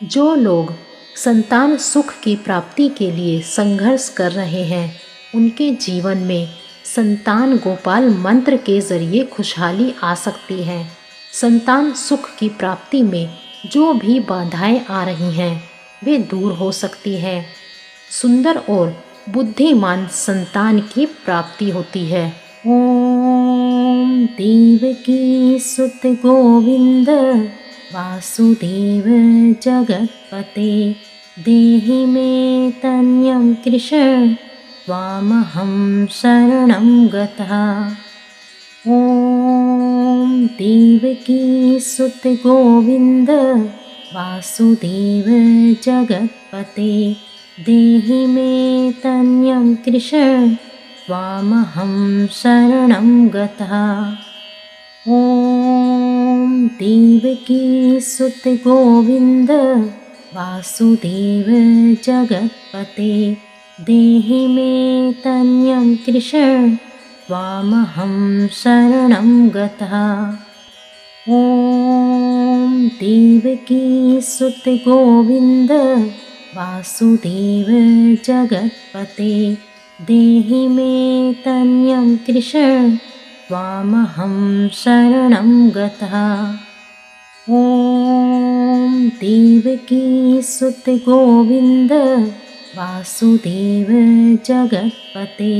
जो लोग संतान सुख की प्राप्ति के लिए संघर्ष कर रहे हैं, उनके जीवन में संतान गोपाल मंत्र के ज़रिए खुशहाली आ सकती है। संतान सुख की प्राप्ति में जो भी बाधाएं आ रही हैं, वे दूर हो सकती है। सुंदर और बुद्धिमान संतान की प्राप्ति होती है। ओम देवकी सुत गोविंद वासुदेव जगत्पते देहि मे तन्यं कृष्ण त्वामहं शरणं गतः। ओम देवकी सुत गोविंद वासुदेव जगत्पते देहि मे तन्यं कृष्ण त्वामहं शरणं गतः। ओम देवकी सुत गोविंद वासुदेव जगत्पते देहि मे तन्यं कृष्ण त्वामहं शरणं गतः। ओम देवकी सुत गोविंद वासुदेव जगत्पते देहि मे तन्यं कृष्ण त्वामहं शरणं गतः। ओम देवकी सुत गोविंद वासुदेव जगत्पते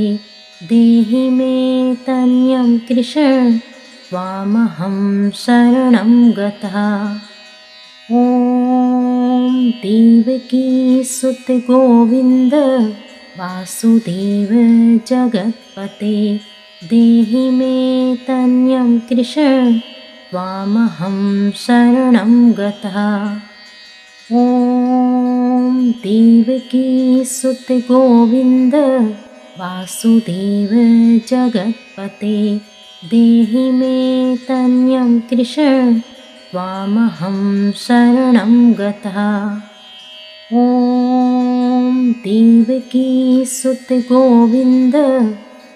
देहि मे तन्यं कृष्ण त्वामहं शरणं गतः। ओम देवकी सुत गोविंद वासुदेव जगत्पते देहि मे तन्यं कृष्ण त्वामहं शरणं गतः। ओम देवकी सुत गोविंद वासुदेव जगत्पते देहि मे तन्यं कृष्ण त्वामहं शरणं गतः। ओम देवकी सुत गोविंद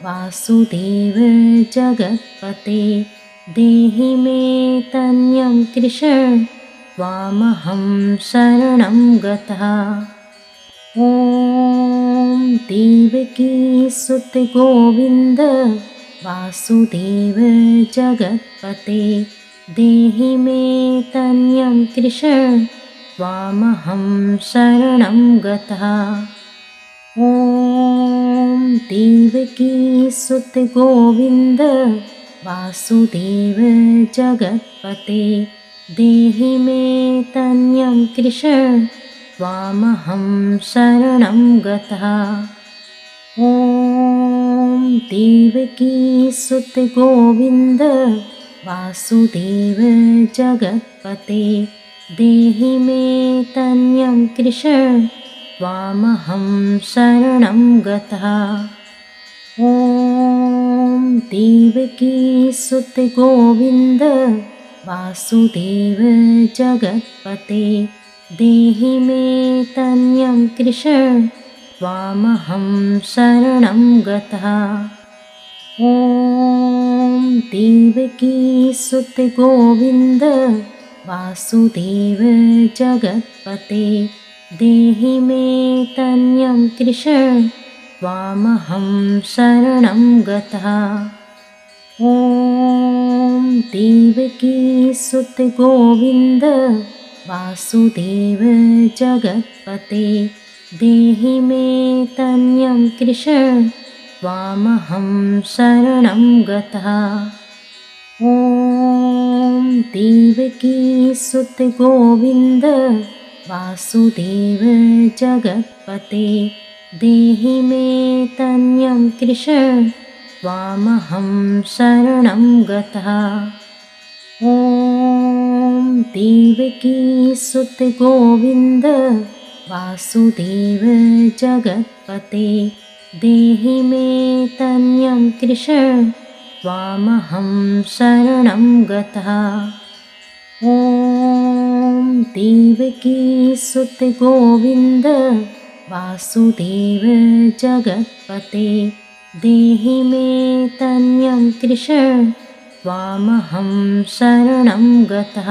वासुदेव जगत्पते देहि मे तन्यं कृष्ण त्वामहं शरणं गतः। ओम देवकी सुत गोविंद वासुदेव जगत्पते देहि मे तन्यं कृष्ण त्वामहं शरणं गतः। ओम देवकी सुत गोविंद वासुदेव जगत्पते देहि मे तन्यं कृष्ण त्वामहं शरणं गतः। ओम देवकी सुत गोविंद वासुदेव जगत्पते देहि मे तन्यं कृष्ण त्वामहं शरणं गतः। ओम देवकी सुत गोविंद वासुदेव जगत्पते देहि मे तन्यं कृष्ण त्वामहं शरणं गतः। ओम देवकी सुत गोविंद वासुदेव जगत्पते देहि मे तन्यं कृष्ण त्वामहं शरणं गतः। ओम देवकी सुत गोविंद वासुदेव जगत्पते देहि मे तन्यं कृष्ण त्वामहं शरणं गतः। ओम देवकी सुत गोविंद वासुदेव जगत्पते देहि मे तन्यं कृष्ण त्वामहं शरणं गतः। ओम देवकी सुत गोविंद वासुदेव जगत्पते देहि मे तन्यं कृष्ण त्वामहं शरणं गतः। ओम देवकी सुत गोविंद वासुदेव जगत्पते देहि मे तन्यं कृष्ण त्वामहं शरणं गतः।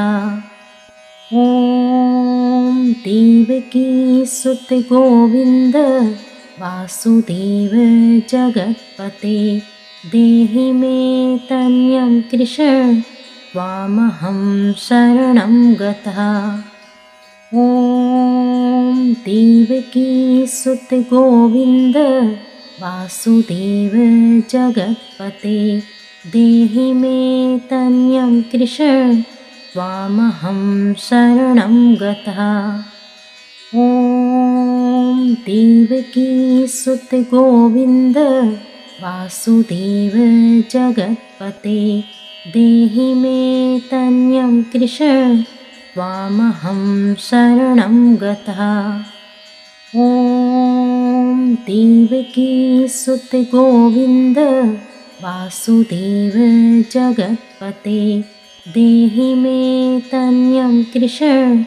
ओम देवकी सुत गोविंद वासुदेव जगत्पते देहि मे तन्यं कृष्ण त्वामहं शरणं गतः। ॐ देवकी सुत गोविंद वासुदेव जगत्पते देहि मे तन्यं कृष्ण त्वामहं शरणं गतः। ॐ देवकी सुत गोविंद वासुदेव जगत्पते देहि मे तन्यं कृष्ण त्वामहं शरणं गतः। ॐ देवकी सुत गोविंद वासुदेव जगत्पते देहि मे तन्यं कृष्ण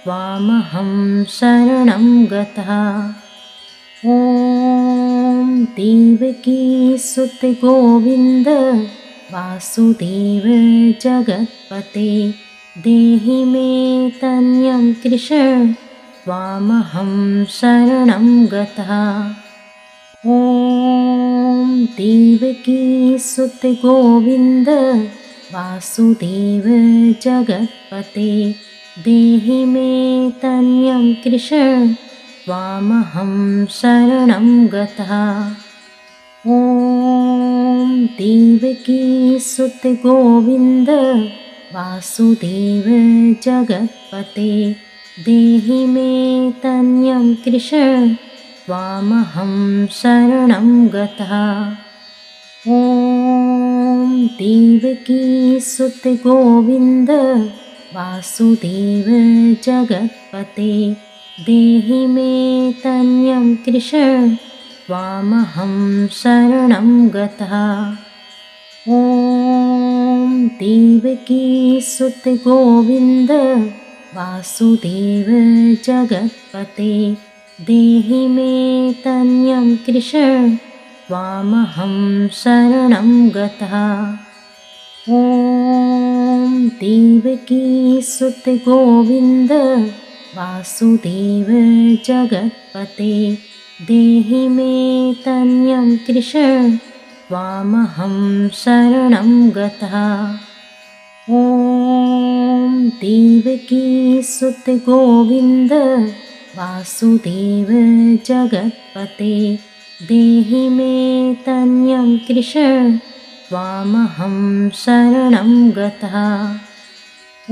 त्वामहं शरणं गतः। ॐ देवकी सुत गोविंद वासुदेव जगत्पते देहि मे तन्यं कृष्ण त्वामहं शरणं गतः। ॐ देवकी सुत गोविंद वासुदेव जगत्पते देहि मे तन्यं कृष्ण त्वामहं शरणं गतः। ॐ देवकी सुत गोविंद वासुदेव जगत्पते देहि मे तन्यं कृष्ण त्वामहं शरणं गतः। ॐ देवकी सुत गोविंद वासुदेव जगत्पते देहि मे तन्यं कृष्ण त्वामहं शरणं गतः। ॐ देवकी सुत गोविंद वासुदेव जगत्पते देहि मे तन्यं कृष्ण त्वामहं शरणं गतः। ॐ देवकी सुत गोविंद वासुदेव जगत्पते देहि मे तन्यं कृष्ण त्वामहं शरणं गतः। ॐ देवकी सुत गोविंद वासुदेव जगत्पते देहि मे तन्यं कृष्ण त्वामहं शरणं गतः।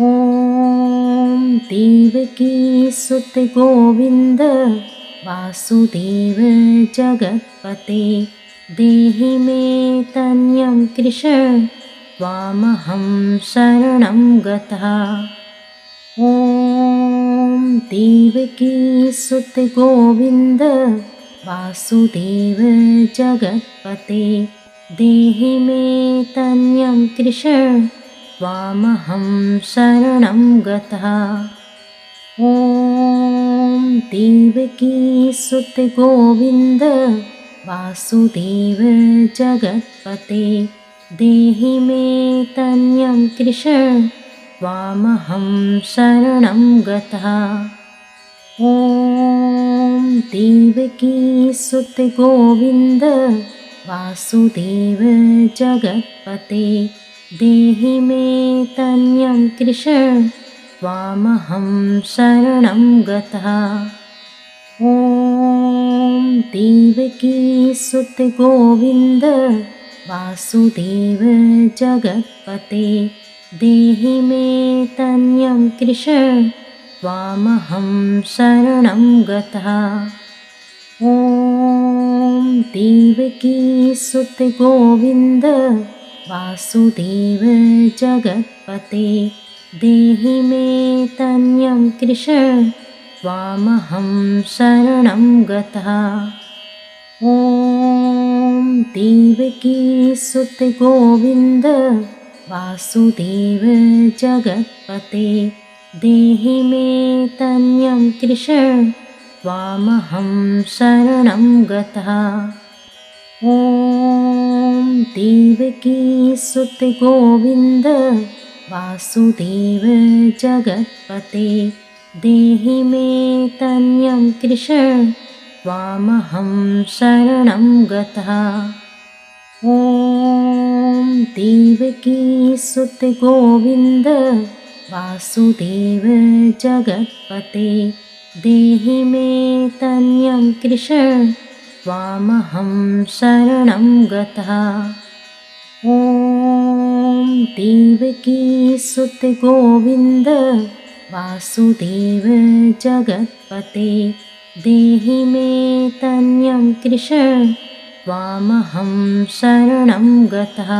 ॐ देवकी सुत गोविंद वासुदेव जगत्पते देहि मे तन्यं कृष्ण त्वामहं शरणं गतः। ॐ देवकी सुत गोविंद वासुदेव जगत्पते देहि मे तन्यं कृष्ण त्वामहं शरणं गतः। ॐ देवकी सुत गोविंद वासुदेव जगत्पते देहि मे तन्यं कृष्ण त्वामहं शरणं गतः। ॐ देवकी सुत गोविंद वासुदेव जगत्पते देहि मे तन्यं कृष्ण त्वामहं शरणं गतः। ॐ देवकी सुत गोविंद वासुदेव जगत्पते देहि मे तन्यं कृष्ण त्वामहं शरणं गतः। ॐ देवकी सुत गोविंद वासुदेव जगत्पते देहि मे तन्यं कृष्ण त्वामहं शरणं गतः। ॐ देवकी सुत गोविंद वासुदेव जगत्पते देहि मे तन्यं कृष्ण त्वामहं शरणं गतः। ॐ देवकी सुत गोविंद वासुदेव जगत्पते देहि मे तन्यं कृष्ण त्वामहं शरणं गतः। ॐ देवकी सुत गोविन्द वासुदेव जगत्पते देहि मे तन्यं कृष्ण त्वामहं शरणं गतः। ॐ देवकी सुत गोविन्द वासुदेव जगत्पते देहि मे तन्यं कृष्ण त्वामहं शरणं गतः।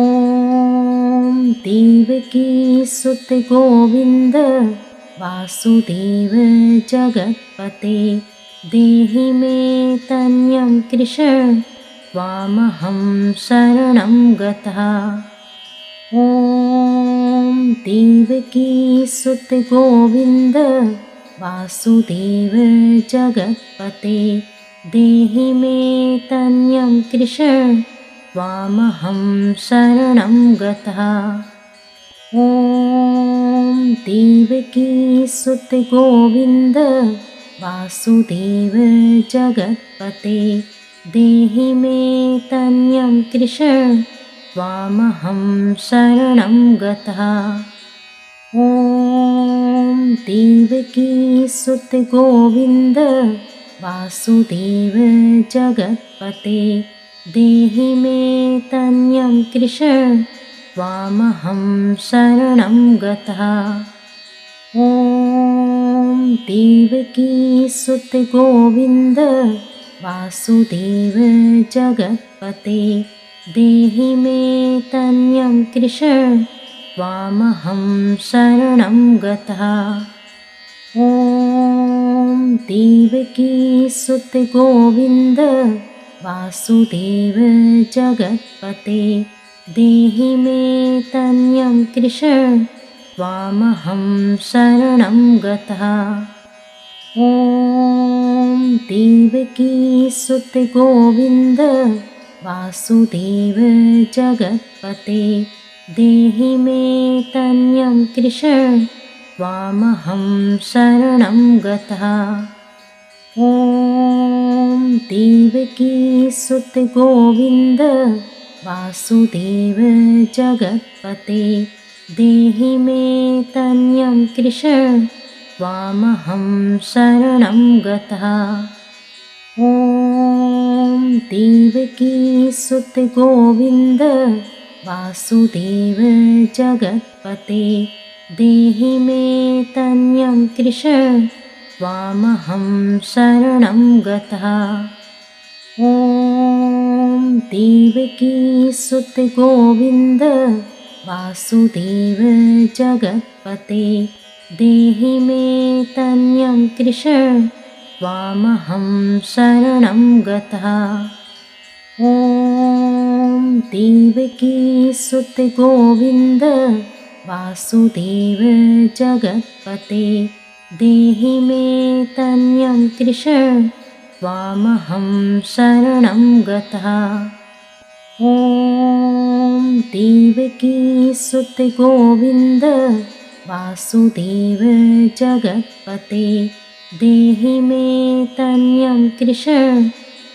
ॐ देवकी सुत गोविन्द वासुदेव जगत्पते देहि मे तन्यं कृष्ण त्वामहं शरणं गतः। ॐ देवकी सुत गोविन्द वासुदेव जगत्पते देहि मे तन्यं कृष्ण त्वामहं शरणं गतः। ॐ देवकी सुत गोविन्द वासुदेव जगत्पते देहि मे तन्यं कृष्ण त्वामहं शरणं गतः। ॐ देवकी सुत गोविन्द वासुदेव जगत्पते देहि मे तन्यं कृष्ण त्वामहं शरणं गतः। ॐ देवकी सुत गोविन्द वासुदेव जगत्पते देहि मे तन्यं कृष्ण त्वामहं शरणं गतः। ॐ देवकी सुत गोविन्द वासुदेव जगत्पते देहि मे तन्यं कृष्ण त्वामहं शरणं गतः। ॐ देवकी सुत गोविन्द वासुदेव जगत्पते देहि मे तन्यं कृष्ण त्वामहं शरणं गतः। ॐ देवकी सुत गोविन्द वासुदेव जगत्पते देहि मे तन्यं कृष्ण त्वामहं शरणं गतः। ॐ देवकी सुत गोविन्द वासुदेव जगत्पते देहि मे तन्यं कृष्ण त्वामहं शरणं गतः। ॐ देवकी सुत गोविन्द वासुदेव जगत्पते देहि मे तन्यं कृष्ण त्वामहं शरणं गतः। ॐ देवकी सुत गोविन्द वासुदेव जगत्पते देहि मे तन्यं कृष्ण त्वामहं शरणं गतः। ॐ देवकी सुत गोविन्द वासुदेव जगत्पते देहि मे तन्यं कृष्ण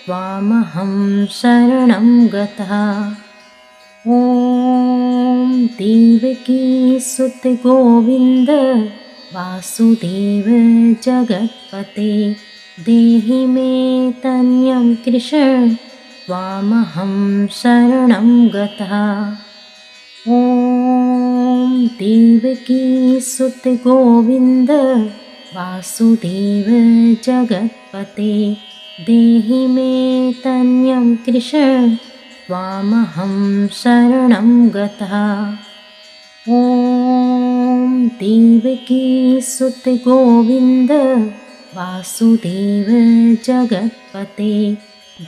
त्वामहं शरणं गतः। ॐ देवकी सुत गोविन्द वासुदेव जगत्पते देहि मे तन्यं कृष्ण त्वामहं शरणं गतः। ॐ देवकी सुत गोविन्द वासुदेव जगत्पते देहि मे तन्यं कृष्ण त्वामहं शरणं गतः। ॐ देवकी सुत गोविन्द वासुदेव जगत्पते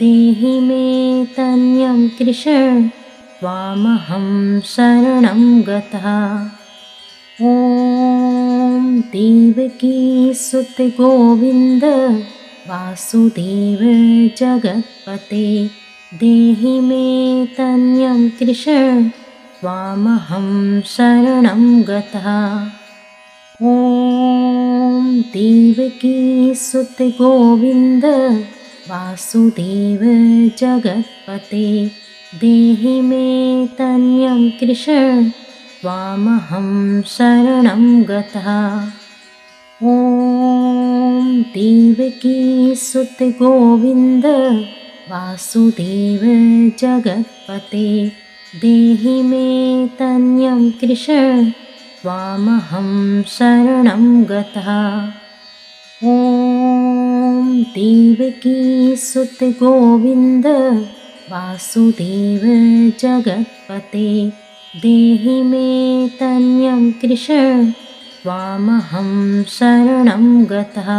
देहि मे तन्यं कृष्ण त्वामहं शरणं गतः। ॐ देवकी सुत गोविन्द वासुदेव जगत्पते देहि मे तन्यं कृष्ण त्वामहं शरणं गतः। ॐ देवकी सुत गोविन्द वासुदेव जगत्पते देहि मे तनयं कृष्ण त्वामहं शरणं गतः। ॐ देवकी सुत गोविन्द वासुदेव जगत्पते देहि मे तनयं कृष्ण त्वामहं शरणं गतः। ॐ देवकी सुत गोविन्द वासुदेव जगत्पते देहि मे तनयं कृष्ण त्वामहं शरणं गतः।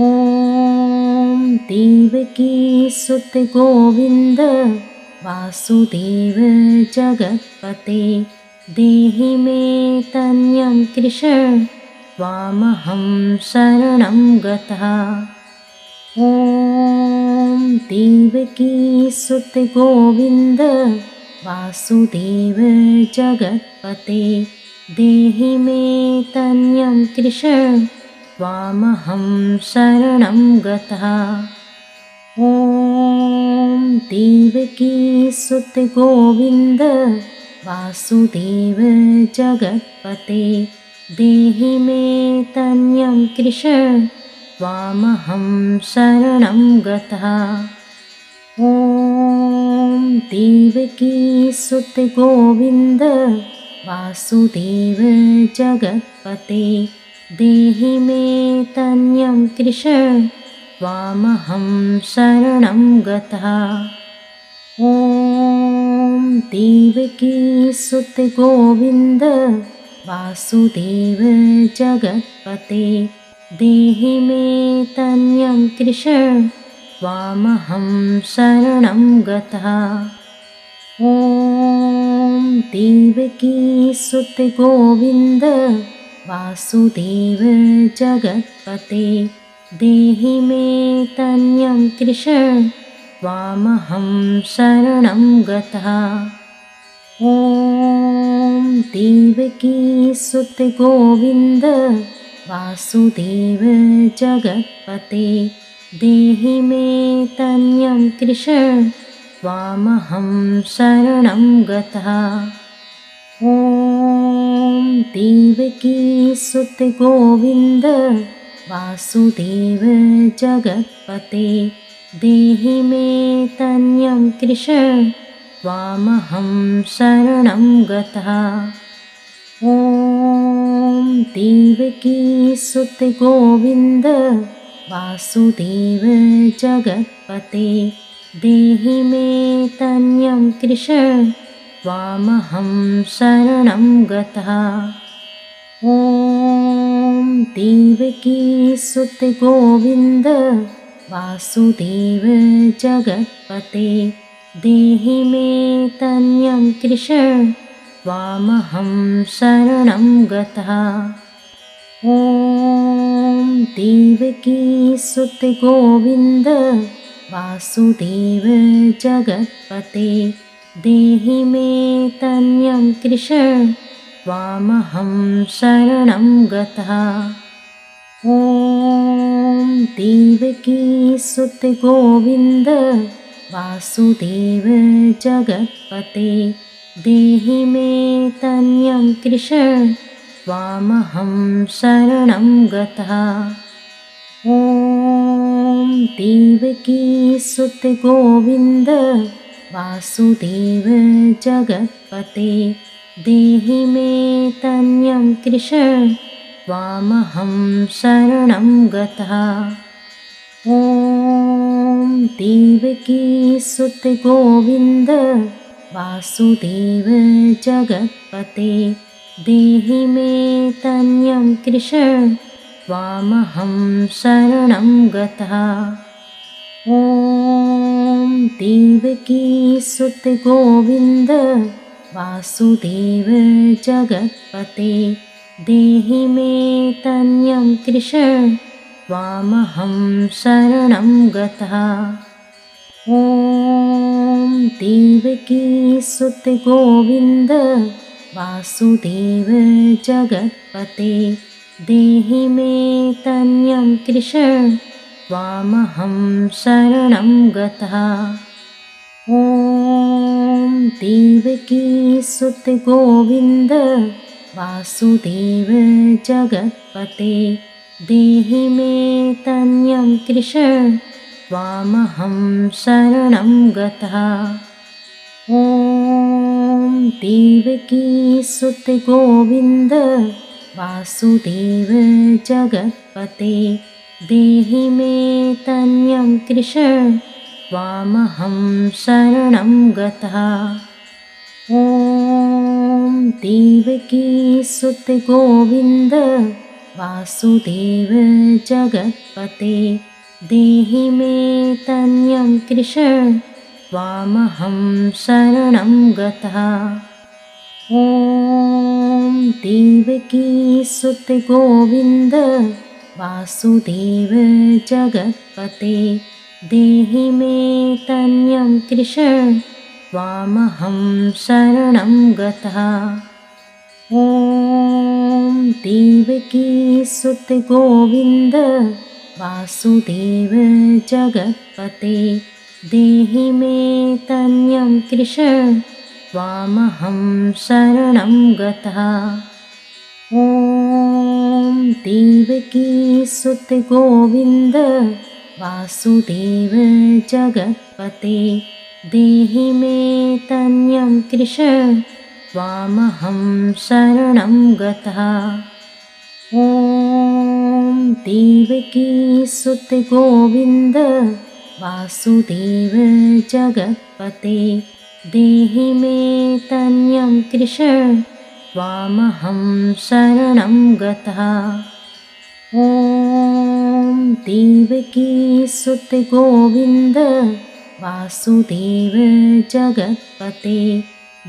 ॐ देवकी सुत गोविन्द वासुदेव जगत्पते देहि मे तनयं कृष्ण त्वामहं शरणं गतः। ॐ देवकी सुत गोविन्द वासुदेव जगत्पते देहि मे तनयं कृष्ण त्वामहं शरणं गतः। ॐ देवकी सुत गोविन्द वासुदेव जगत्पते देहि मे तनयं कृष्ण त्वामहं शरणं गतः। ॐ देवकी सुत गोविन्द वासुदेव जगत्पते देहि मे तनयं कृष्ण त्वामहं शरणं गतः। ॐ देवकी सुत गोविन्द वासुदेव जगत्पते देहि मे तनयं कृष्ण त्वामहं शरणं गतः। ॐ देवकी सुत गोविन्द वासुदेव जगत्पते देहि मे तनयं कृष्ण त्वामहं शरणं गतः। ॐ देवकी सुत गोविन्द वासुदेव जगत्पते देहि मे तनयं कृष्ण त्वामहं शरणं गतः। ॐ देवकी सुत गोविन्द वासुदेव जगत्पते देहि मे तनयं कृष्ण त्वामहं शरणं गतः। ॐ देवकी सुत गोविन्द वासुदेव जगत्पते देहि मे तनयं कृष्ण त्वामहं शरणं गतः। ॐ देवकी सुत गोविन्द वासुदेव जगत्पते देहि मे तनयं कृष्ण त्वामहं शरणं गतः। ॐ देवकी सुत गोविन्द वासुदेव जगत्पते देहि मे तनयं कृष्ण त्वामहं शरणं गतः। ॐ देवकी सुत गोविन्द वासुदेव जगत्पते देहि मे तनयं कृष्ण त्वामहं शरणं गतः। ॐ देवकी सुत गोविन्द वासुदेव जगत्पते देहि मे तनयं कृष्ण त्वामहं शरणं गतः। ॐ देवकी सुत गोविन्द वासुदेव जगत्पते देहि मे तनयं कृष्ण त्वामहं शरणं गतः। ॐ देवकी सुत गोविन्द वासुदेव जगत्पते देहि मे तनयं कृष्ण त्वामहं शरणं गतः। ॐ देवकी सुत गोविन्द वासुदेव जगत्पते देहि मे तन्यं कृष्ण त्वामहं शरणं गतः। ॐ देवकी सुत गोविन्द वासुदेव जगत्पते देहि मे तन्यं कृष्ण त्वामहं शरणं गतः। ॐ देवकी सुत गोविन्द वासुदेव जगत्पते देहि मे तन्यं कृष्ण त्वामहं शरणं गतः। ॐ देवकी सुत गोविन्द वासुदेव जगत्पते देहि मे तन्यं कृष्ण त्वामहं शरणं गतः। ॐ देवकी सुत गोविन्द वासुदेव जगत्पते देहि मे तन्यं कृष्ण त्वामहं शरणं गतः। ॐ देवकी सुत गोविन्द वासुदेव जगत्पते देहि मे तन्यं कृष्ण त्वामहं शरणं गतः। ॐ देवकी सुत गोविन्द वासुदेव जगत्पते देहि मे तन्यं कृष्ण त्वामहं शरणं गतः। ॐ देवकी सुत गोविन्द वासुदेव जगत्पते देहि मे तन्यं कृष्ण त्वामहं शरणं गतः। ॐ देवकी सुत गोविन्द वासुदेव जगत्पते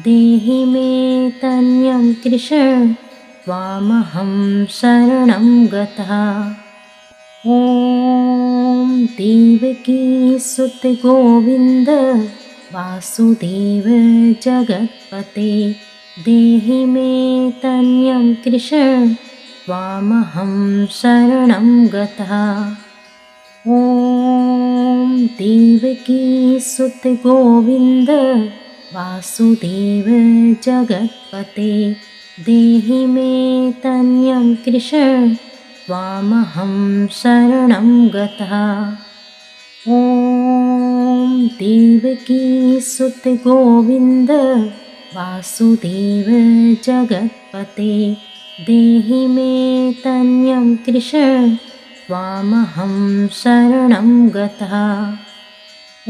देहि मे तन्यं कृष्ण त्वामहं शरणं गतः। ॐ देवकी सुत गोविन्द वासुदेव जगत्पते देहि मे तन्यं कृष्ण त्वामहं शरणं गतः। ॐ देवकी सुत गोविन्द वासुदेव जगत्पते देहि मे तन्यं कृष्ण त्वामहं शरणं गतः। ॐ देवकी सुत गोविन्द वासुदेव जगत्पते देहि मे तन्यं कृष्ण त्वामहं शरणं गतः।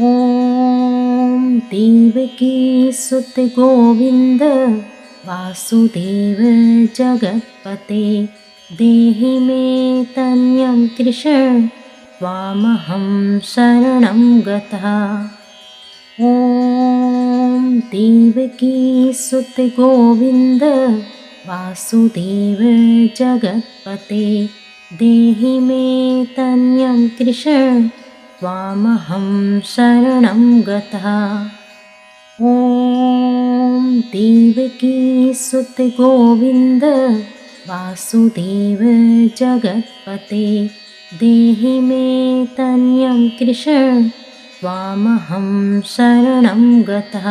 ॐ देवकी सुत गोविन्द वासुदेव जगत्पते देहि मे तन्यं कृष्ण त्वामहं शरणं गतः। ॐ देवकी सुत गोविन्द वासुदेव जगत्पते देहि मे तन्यं कृष्ण त्वामहं शरणं गतः। ॐ देवकी सुत गोविन्द वासुदेव जगत्पते देहि मे तन्यं कृष्ण त्वामहं शरणं गतः।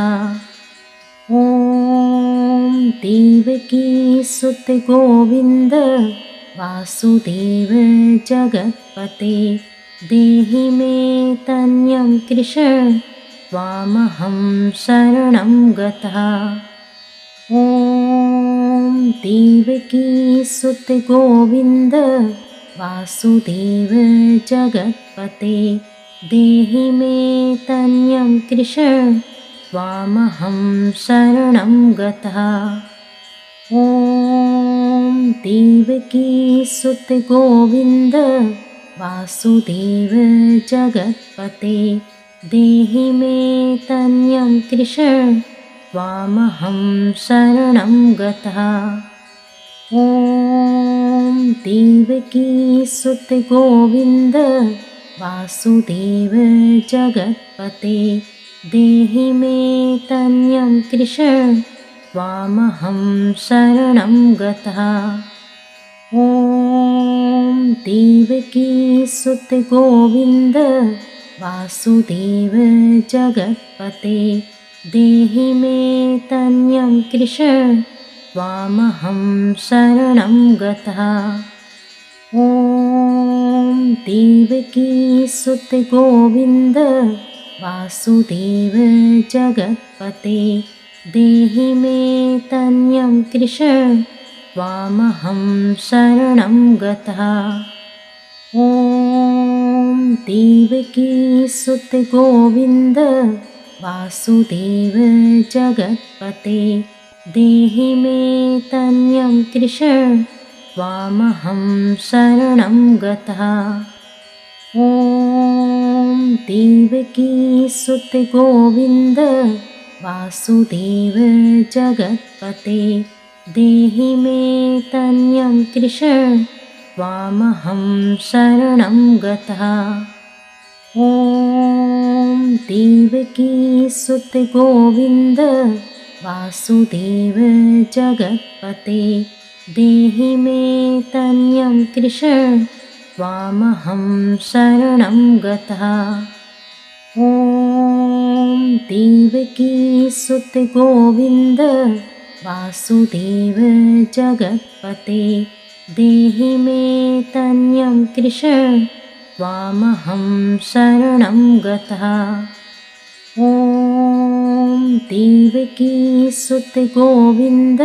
ॐ देवकी सुत गोविन्द वासुदेव जगत्पते देहि मे तन्यं कृष्ण त्वामहं शरणं गतः। ॐ देवकी सुत गोविन्द वासुदेव जगत्पते देहि मे तन्यं कृष्ण त्वामहं शरणं गतः। ॐ देवकी सुत गोविन्द वासुदेव जगत्पते देहि मे तन्यं कृष्ण त्वामहं शरणं गतः। ॐ देवकी सुत गोविन्द वासुदेव जगत्पते देहि मे तन्यं कृष्ण त्वामहं शरणं गतः। ॐ देवकी सुत गोविन्द वासुदेव जगत्पते देहि मे तनयं कृष्ण त्वामहं शरणं गतः। ॐ देवकी सुत गोविन्द वासुदेव जगत्पते देहि मे तनयं कृष्ण त्वामहं शरणं गतः। ॐ देवकी सुत गोविन्द वासुदेव जगत्पते देहि मे तनयं कृष्ण त्वामहं शरणं गतः। ॐ देवकी सुत गोविन्द वासुदेव जगत्पते देहि मे तनयं कृष्ण त्वामहं शरणं गतः। ॐ देवकी सुत गोविन्द वासुदेव जगत्पते देहि मे तनयं कृष्ण त्वामहं शरणं गतः। ॐ देवकी सुत गोविन्द वासुदेव जगत्पते देहि मे तनयं कृष्ण त्वामहं शरणं गतः। ॐ देवकी सुत गोविन्द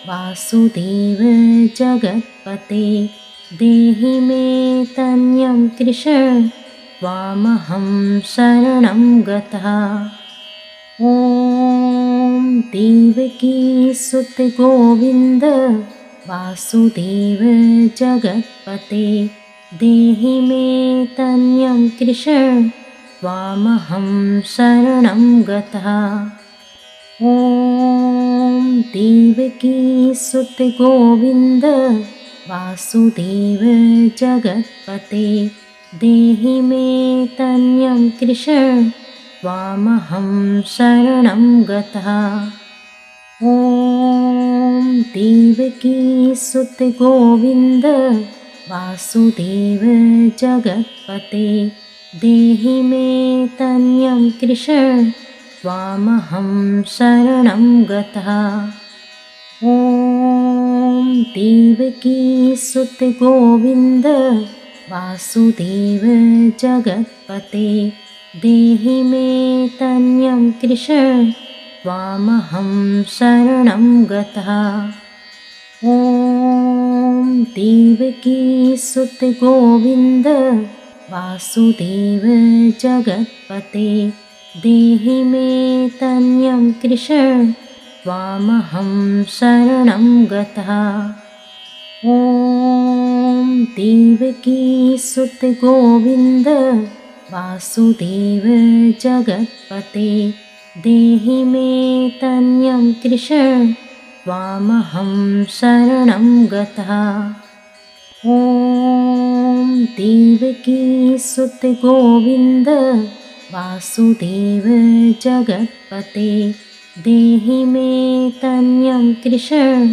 वासुदेव जगत्पते देहि मे तनयं कृष्ण त्वामहं शरणं गतः। ॐ देवकी सुत गोविन्द वासुदेव जगत्पते देहि मे तनयं कृष्ण त्वामहं शरणं गतः। ॐ देवकी सुत गोविन्द वासुदेव जगत्पते देहि मे तनयं कृष्ण त्वामहं शरणं गतः। ॐ देवकी सुत गोविन्द वासुदेव जगत्पते देहि मे तनयं कृष्ण त्वामहं शरणं गतः। ॐ देवकी सुत गोविन्द वासुदेव जगत्पते देहि मे तनयं कृष्ण त्वामहं शरणं गतः। ॐ देवकी सुत गोविन्द वासुदेव जगत्पते देहि मे तनयं कृष्ण त्वामहं शरणं गतः। ॐ देवकी सुत गोविन्द वासुदेव जगत्पते देहि मे तनयं कृष्ण त्वामहं शरणं गतः। ॐ देवकी सुत गोविन्द वासुदेव जगत्पते देहि मे तनयं कृष्ण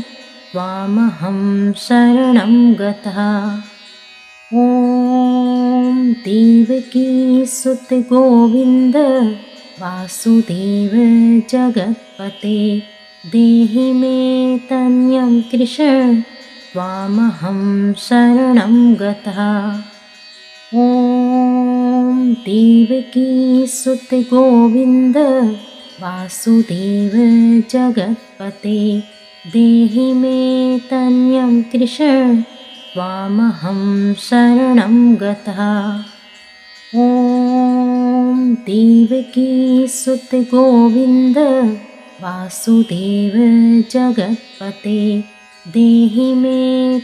त्वामहं शरणं गतः। ॐ देवकी सुत गोविन्द वासुदेव जगत्पते देहि मे तनयं कृष्ण त्वामहं शरणं गतः। ॐ देवकी सुत गोविन्द वासुदेव जगत्पते देहि मे तनयं कृष्ण त्वामहं शरणं गतः। ॐ देवकी सुत गोविन्द वासुदेव जगत्पते देहि मे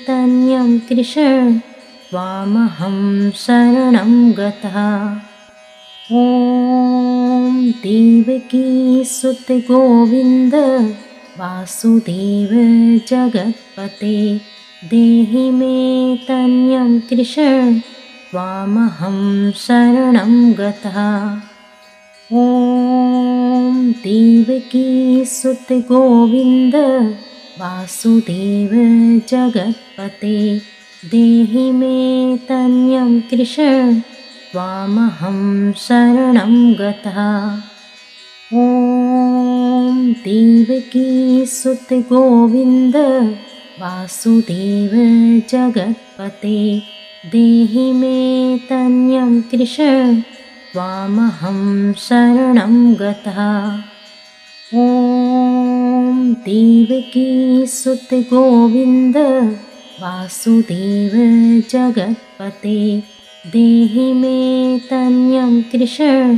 तनयं कृष्ण त्वामहं शरणं गतः। ॐ देवकी सुत गोविन्द वासुदेव जगत्पते देहि मे तनयं कृष्ण त्वामहं शरणं गतः। ॐ देवकी सुत गोविन्द वासुदेव जगत्पते देहि मे तन्यं कृष्ण त्वामहं शरणं गतः। ॐ देवकी सुत गोविन्द वासुदेव जगत्पते देहि मे तन्यं कृष्ण त्वामहं शरणं गतः। ॐ देवकी सुत गोविन्द वासुदेव जगत्पते देहि मे तन्यं कृष्ण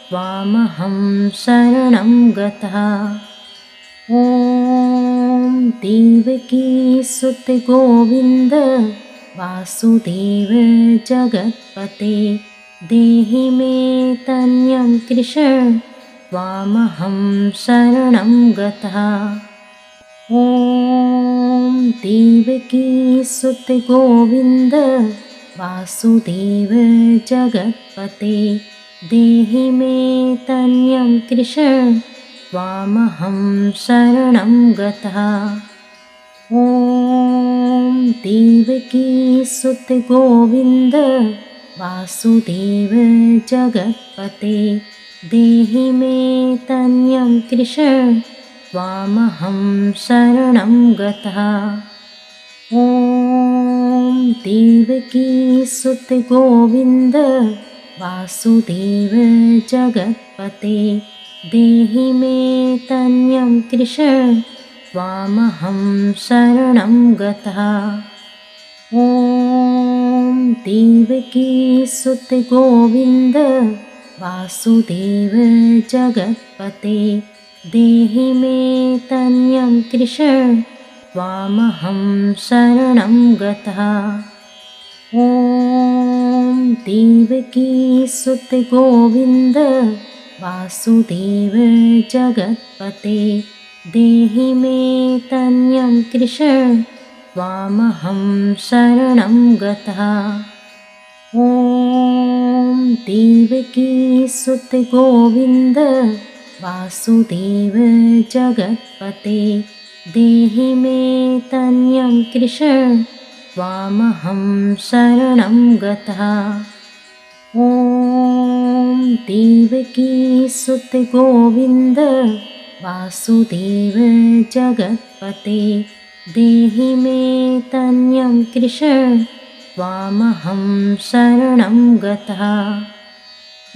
त्वामहं शरणं गतः। ॐ देवकी सुत गोविन्द वासुदेव जगत्पते देहि मे तन्यं कृष्ण त्वामहं शरणं गतः। ॐ देवकी सुत गोविन्द वासुदेव जगत्पते देहि मे तन्यं कृष्ण त्वामहं शरणं गतः। ॐ देवकी सुत गोविन्द वासुदेव जगत्पते देहि मे तन्यं कृष्ण त्वामहं शरणं गतः। ॐ देवकी सुत गोविन्द वासुदेव जगत्पते देहि मे तन्यं कृष्ण त्वामहं शरणं गतः। ॐ देवकी सुत गोविन्द वासुदेव जगत्पते देहि मे तन्यं कृष्ण त्वामहं शरणं गतः। ॐ देवकी सुत गोविन्द वासुदेव जगत्पते देहि मे तन्यं कृष्ण त्वामहं शरणं गतः। ॐ देवकी सुत गोविन्द वासुदेव जगत्पते देहि मे तन्यं कृष्ण त्वामहं शरणं गतः। ॐ देवकी सुत गोविन्द वासुदेव जगत्पते देहि मे तन्यं कृष्ण त्वामहं शरणं गतः।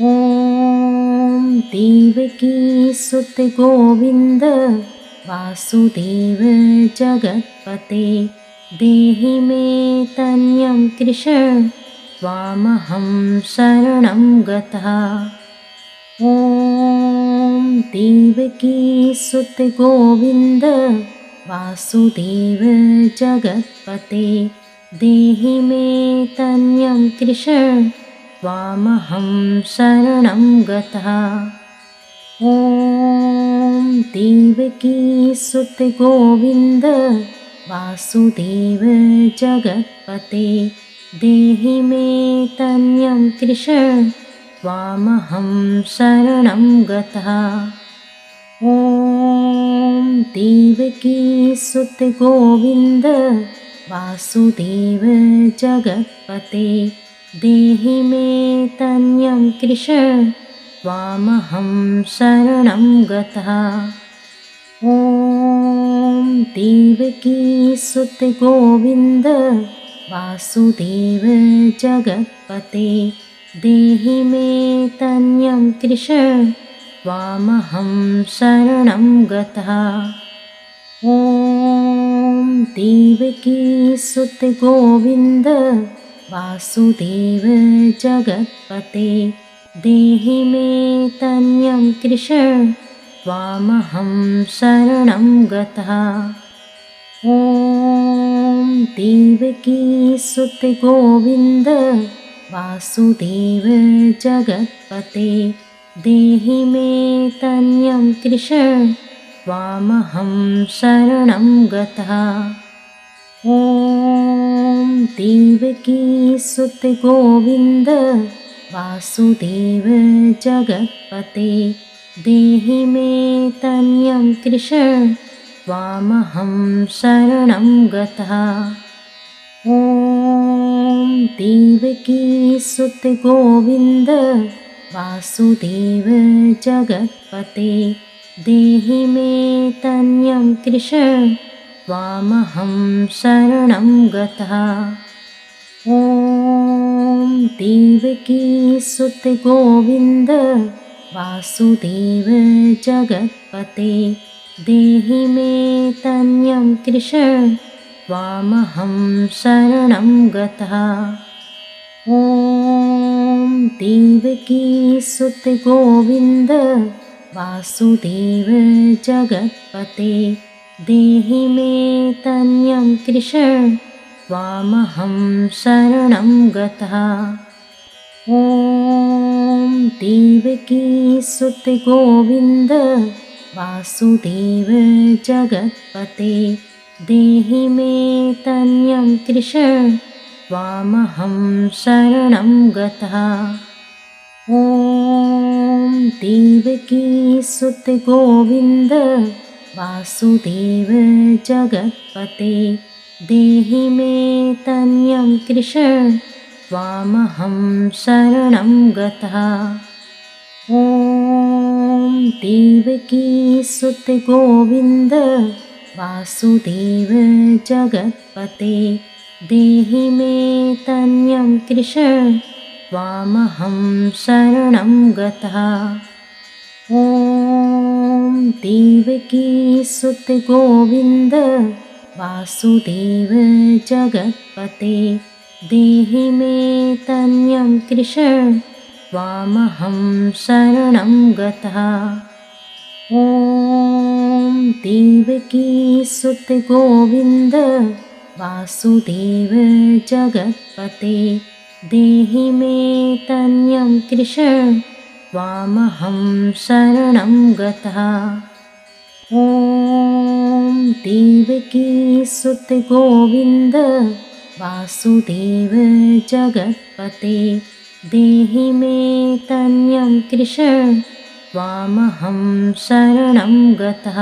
ॐ देवकी सुत गोविन्द वासुदेव जगत्पते देहि मे तन्यं कृष्ण त्वामहं शरणं गतः। ॐ देवकी सुत गोविन्द वासुदेव जगत्पते देहि मे तन्यं कृष्ण त्वामहं शरणं गतः। ॐ देवकी सुत गोविन्द वासुदेव जगत्पते देहि मे तन्यं कृष्ण त्वामहं शरणं गतः। ॐ देवकी सुत गोविन्द वासुदेव जगत्पते देहि मे तन्यं कृष्ण त्वामहं शरणं गतः। ॐ देवकी सुत गोविन्द वासुदेव जगत्पते देहि मे तन्यं कृष्ण त्वामहं शरणं गतः। ॐ देवकी सुत गोविन्द वासुदेव जगत्पते देहि मे तन्यं कृष्ण त्वामहं शरणं गतः। ॐ देवकी सुत गोविन्द वासुदेव जगत्पते देहि मे तन्यं कृष्ण त्वामहं शरणं गतः। ॐ देवकी सुत गोविन्द वासुदेव जगत्पते देहि मे तन्यं कृष्ण त्वामहं शरणं गतः। ॐ देवकी सुत गोविन्द वासुदेव जगत्पते देहि मे तन्यं कृष्ण त्वामहं शरणं गतः। ॐ देवकी सुत गोविन्द वासुदेव जगत्पते देहि मे तन्यं कृष्ण त्वामहं शरणं गतः। ॐ देवकी सुत गोविन्द वासुदेव जगत्पते देहि मे तन्यं कृष्ण त्वामहं शरणं गतः। ॐ देवकी सुत गोविन्द वासुदेव जगत्पते देहि मे तन्यं कृष्ण त्वामहं शरणं गतः। ॐ देवकी सुत गोविन्द वासुदेव जगत्पते देहि मे तन्यं कृष्ण त्वामहं शरणं गतः। ॐ देवकी सुत गोविन्द वासुदेव जगत्पते देहि मे तन्यं कृष्ण त्वामहं शरणं गतः। ॐ देवकी सुत गोविन्द वासुदेव जगत्पते देहि मे तन्यं कृष्ण त्वामहं शरणं गतः। ॐ देवकी सुत गोविन्द वासुदेव जगत्पते देहि मे तन्यं कृष्ण त्वामहं शरणं गतः। ॐ देवकी सुत गोविन्द वासुदेव जगत्पते देहि मे तन्यं कृष्ण त्वामहं शरणं गतः।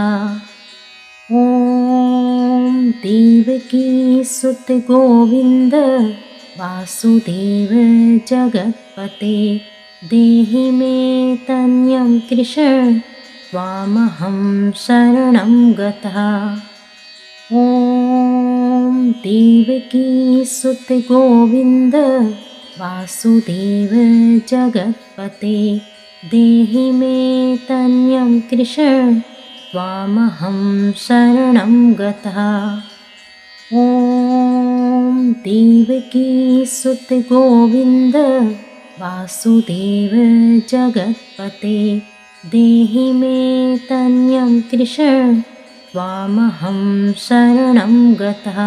ॐ देवकी सुत गोविन्द वासुदेव जगत्पते देहि मे तन्यं कृष्ण त्वामहं शरणं गतः। ॐ देवकी सुत गोविन्द वासुदेव जगत्पते देहि मे तन्यं कृष्ण त्वामहं शरणं गतः। ॐ देवकी सुत गोविन्द वासुदेव जगत्पते देहि मे तन्यं कृष्ण त्वामहं शरणं गतः।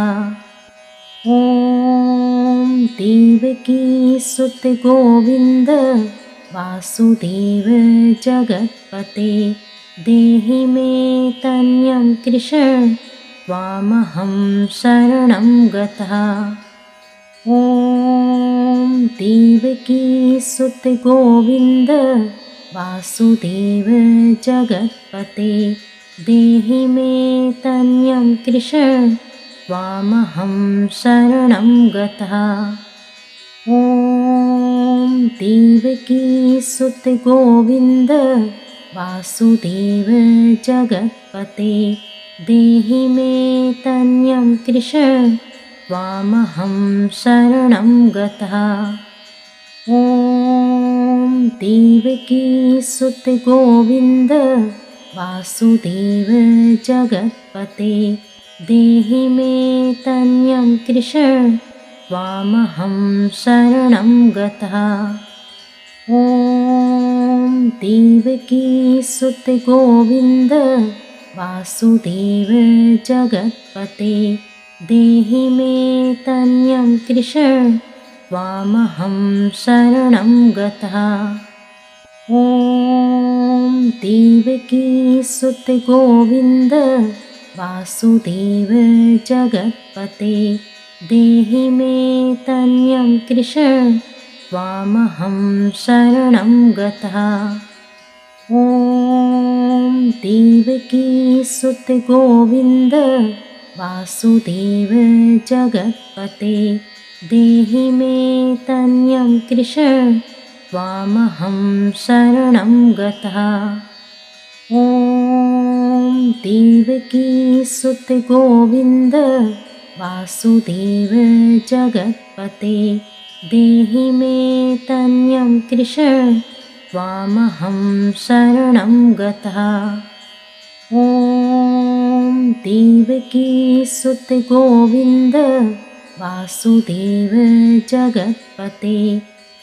ॐ देवकी सुत गोविन्द वासुदेव जगत्पते देहि मे तन्यं कृष्ण त्वामहं शरणं गतः। ॐ देवकी सुत गोविन्द वासुदेव जगत्पते देहि मे तन्यं कृष्ण त्वामहं शरणं गतः। ॐ देवकी सुत गोविन्द वासुदेव जगत्पते देहि मे तन्यं कृष्ण त्वामहं शरणं गतः। ॐ देवकी सुत गोविन्द वासुदेव जगत्पते देहि मे तन्यं कृष्ण त्वामहं शरणं गतः। ॐ देवकी सुत गोविन्द वासुदेव जगत्पते देहि मे तन्यं कृष्ण त्वामहं शरणं गतः। ॐ देवकी सुत गोविन्द वासुदेव जगत्पते देहि मे तन्यं कृष्ण त्वामहं शरणं गतः। ॐ देवकीसुत गोविन्द वासुदेव जगत्पते देहि मे तनयं कृष्ण त्वामहं शरणं गतः। ॐ देवकीसुत गोविन्द वासुदेव जगत्पते देहि मे तनयं कृष्ण त्वामहं शरणं गतः। ॐ देवकीसुत गोविन्द वासुदेव जगत्पते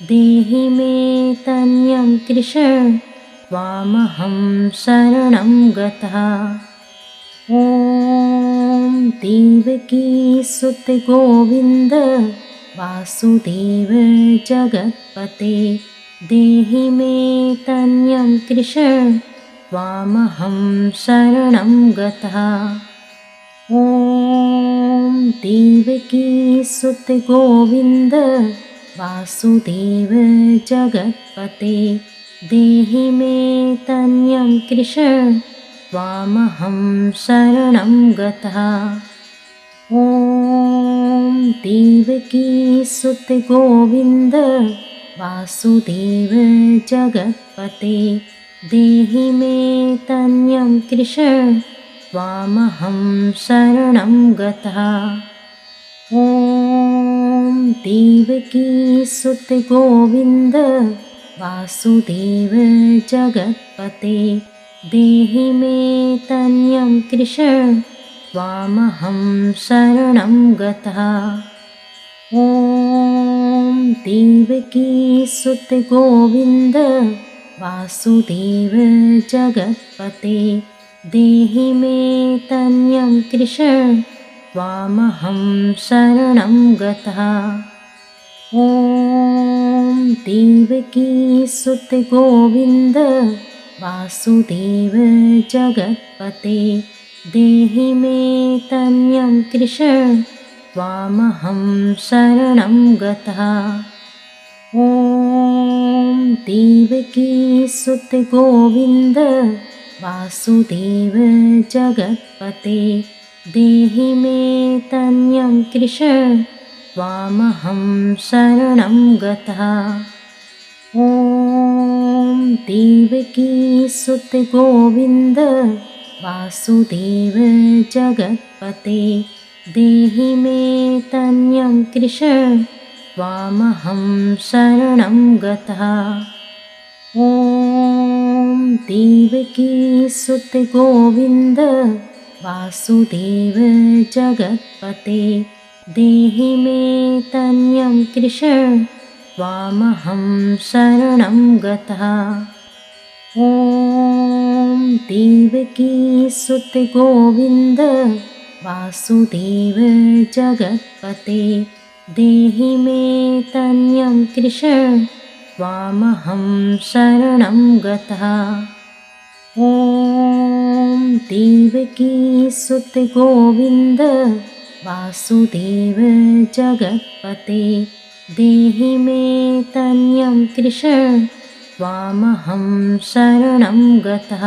देहि मे तनयं कृष्ण त्वामहं शरणं गतः। ॐ देवकीसुत गोविन्द वासुदेव जगत्पते देहि मे तनयं कृष्ण त्वामहं शरणं गतः। ॐ देवकीसुत गोविन्द वासुदेव जगत्पते देहि मे तनयं कृष्ण त्वामहं शरणं गतः। ॐ देवकीसुत गोविन्द वासुदेव जगत्पते देहि मे तनयं कृष्ण त्वामहं शरणं गतः। ॐ देवकीसुत गोविन्द वासुदेव जगत्पते देहि मे तनयं कृष्ण त्वामहं शरणं गतः। ॐ देवकीसुत गोविन्द वासुदेव जगत्पते देहि मे तनयं कृष्ण त्वामहं शरणं गतः। ॐ देवकीसुत गोविन्द वासुदेव जगत्पते देहि मे तनयं कृष्ण त्वामहं शरणं गतः। ॐ देवकीसुत गोविन्द वासुदेव जगत्पते देहि मे तनयं कृष्ण त्वामहं शरणं गतः। ॐ देवकीसुत गोविन्द वासुदेव जगत्पते देहि मे तनयं कृष्ण त्वामहं शरणं गतः। ॐ देवकीसुत गोविन्द वासुदेव जगत्पते देहि मे तनयं कृष्ण त्वामहं शरणं गतः। ॐ देवकीसुत गोविन्द वासुदेव जगत्पते देहि मे तनयं कृष्ण त्वामहं शरणं गतः। ॐ देवकीसुत गोविन्द वासुदेव जगत्पते देहि मे तनयं कृष्ण त्वामहं शरणं गतः।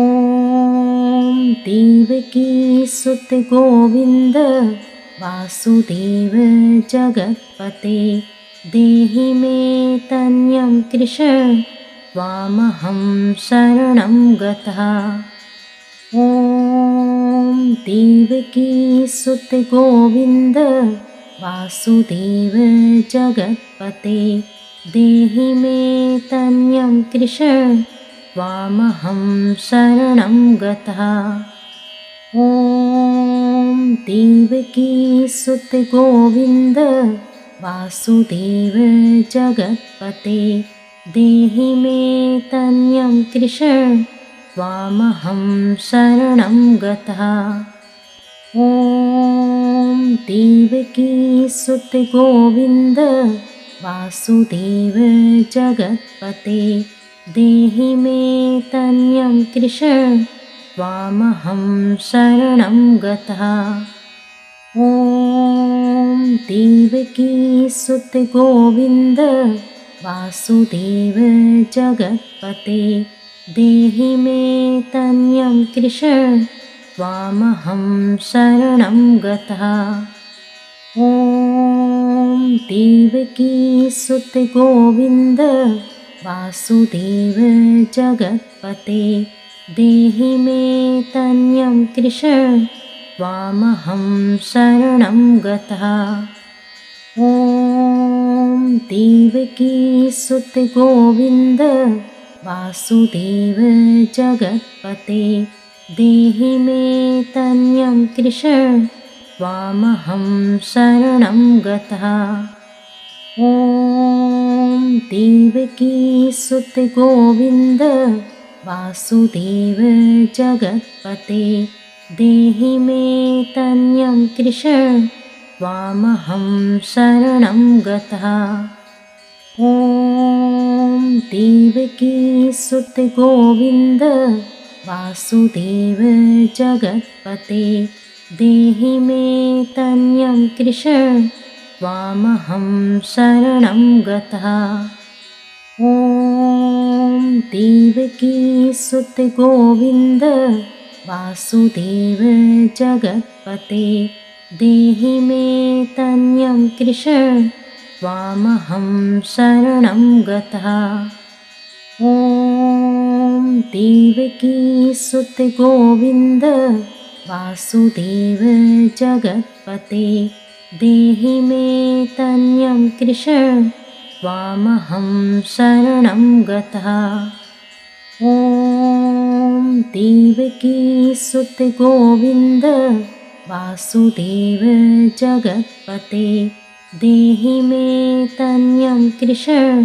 ॐ देवकीसुत गोविन्द वासुदेव जगत्पते देहि मे तनयं कृष्ण त्वामहं शरणं गतः। ॐ देवकीसुत गोविन्द वासुदेव जगत्पते देहि मे तनयं कृष्ण त्वामहं शरणं गतः। ॐ देवकीसुत गोविन्द वासुदेव जगत्पते देहि मे तनयं कृष्ण त्वामहं शरणं गतः। ॐ देवकीसुत गोविन्द वासुदेव जगत्पते देहि मे तनयं कृष्ण त्वामहं शरणं गतः। ॐ देवकी सुत गोविन्द वासुदेव जगत्पते देहि मे तनयं कृष्ण त्वामहं शरणं गतः। ॐ देवकी सुत गोविन्द वासुदेव जगत्पते देहि मे तनयं कृष्ण त्वामहं शरणं गतः। ॐ देवकी सुत गोविन्द वासुदेव जगत्पते देहि मे तनयं कृष्ण त्वामहं शरणं गतः। ॐ देवकी सुत गोविन्द वासुदेव जगत्पते देहि मे तनयं कृष्ण त्वामहं शरणं गतः। ॐ देवकी सुत गोविन्द वासुदेव जगत्पते देहि मे तनयं कृष्ण त्वामहं शरणं गतः। ॐ देवकी सुत गोविन्द वासुदेव जगत्पते देहि मे तनयं कृष्ण त्वामहं शरणं गतः। ॐ देवकी सुत गोविन्द वासुदेव जगत्पते देहि मे तनयं कृष्ण त्वामहं शरणं गतः। ॐ देवकी सुत गोविन्द वासुदेव जगत्पते देहि मे तनयं कृष्ण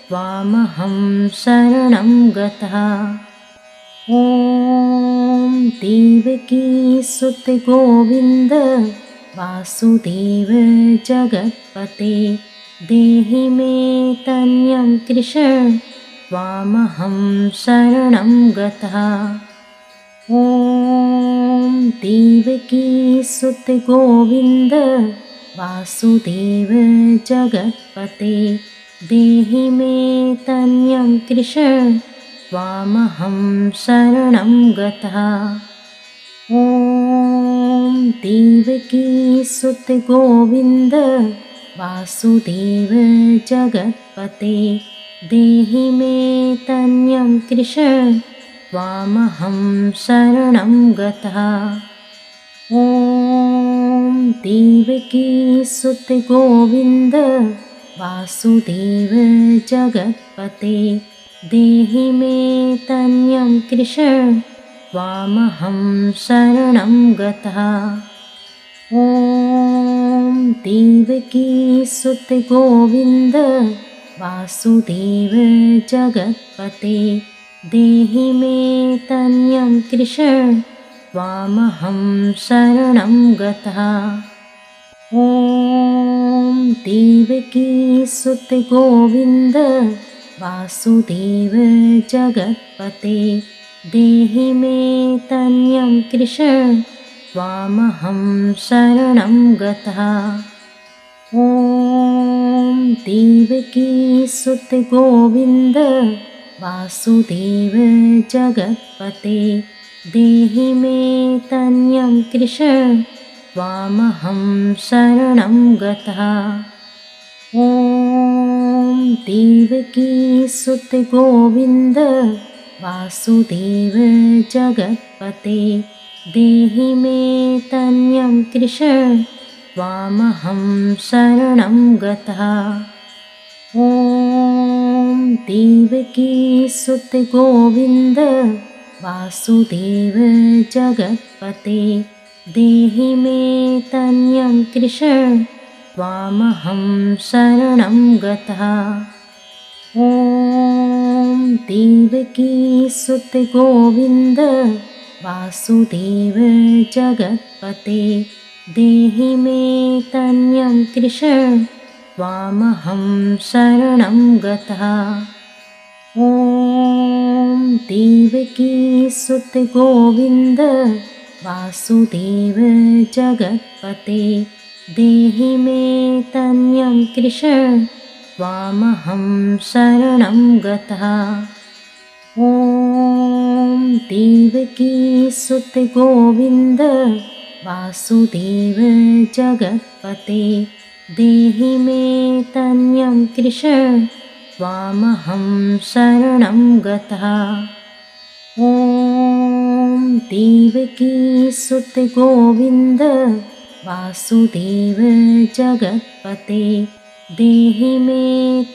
त्वामहं शरणं गतः। ॐ देवकी सुत गोविन्द वासुदेव जगत्पते देहि मे तनयं कृष्ण त्वामहं शरणं गतः। ॐ देवकी सुत गोविन्द वासुदेव जगत्पते देहि मे तनयं कृष्ण त्वामहं शरणं गतः। ॐ देवकी सुत गोविन्द वासुदेव जगत्पते देहि मे तनयं कृष्ण त्वामहं शरणं गतः। ॐ देवकी सुत गोविन्द वासुदेव जगत्पते देहि मे तनयं कृष्ण त्वामहं शरणं गतः। ॐ देवकी सुत गोविन्द वासुदेव जगत्पते देहि मे तनयं कृष्ण त्वामहं शरणं गतः। ॐ देवकी सुत गोविन्द वासुदेव जगत्पते देहि मे तनयं कृष्ण त्वामहं शरणं गतः। ॐ देवकी सुत गोविन्द वासुदेव जगत्पते देहि मे तनयं कृष्ण त्वामहं शरणं गतः। ॐ देवकी सुत गोविन्द वासुदेव जगत्पते देहि मे तनयं कृष्ण त्वामहं शरणं गतः। ॐ देवकी सुत गोविन्द वासुदेव जगत्पते देहि मे तनयं कृष्ण त्वामहं शरणं गतः। ॐ देवकी सुत गोविन्द वासुदेव जगत्पते देहि मे तनयं कृष्ण त्वामहं शरणं गतः। ॐ देवकी सुत गोविन्द वासुदेव जगत्पते देहि मे तन्यं कृष्ण त्वामहं शरणं गतः। ॐ देवकी सुत गोविन्द वासुदेव जगत्पते देहि मे तन्यं कृष्ण त्वामहं शरणं गतः। ॐ देवकी सुत गोविन्द वासुदेव जगत्पते देहि मे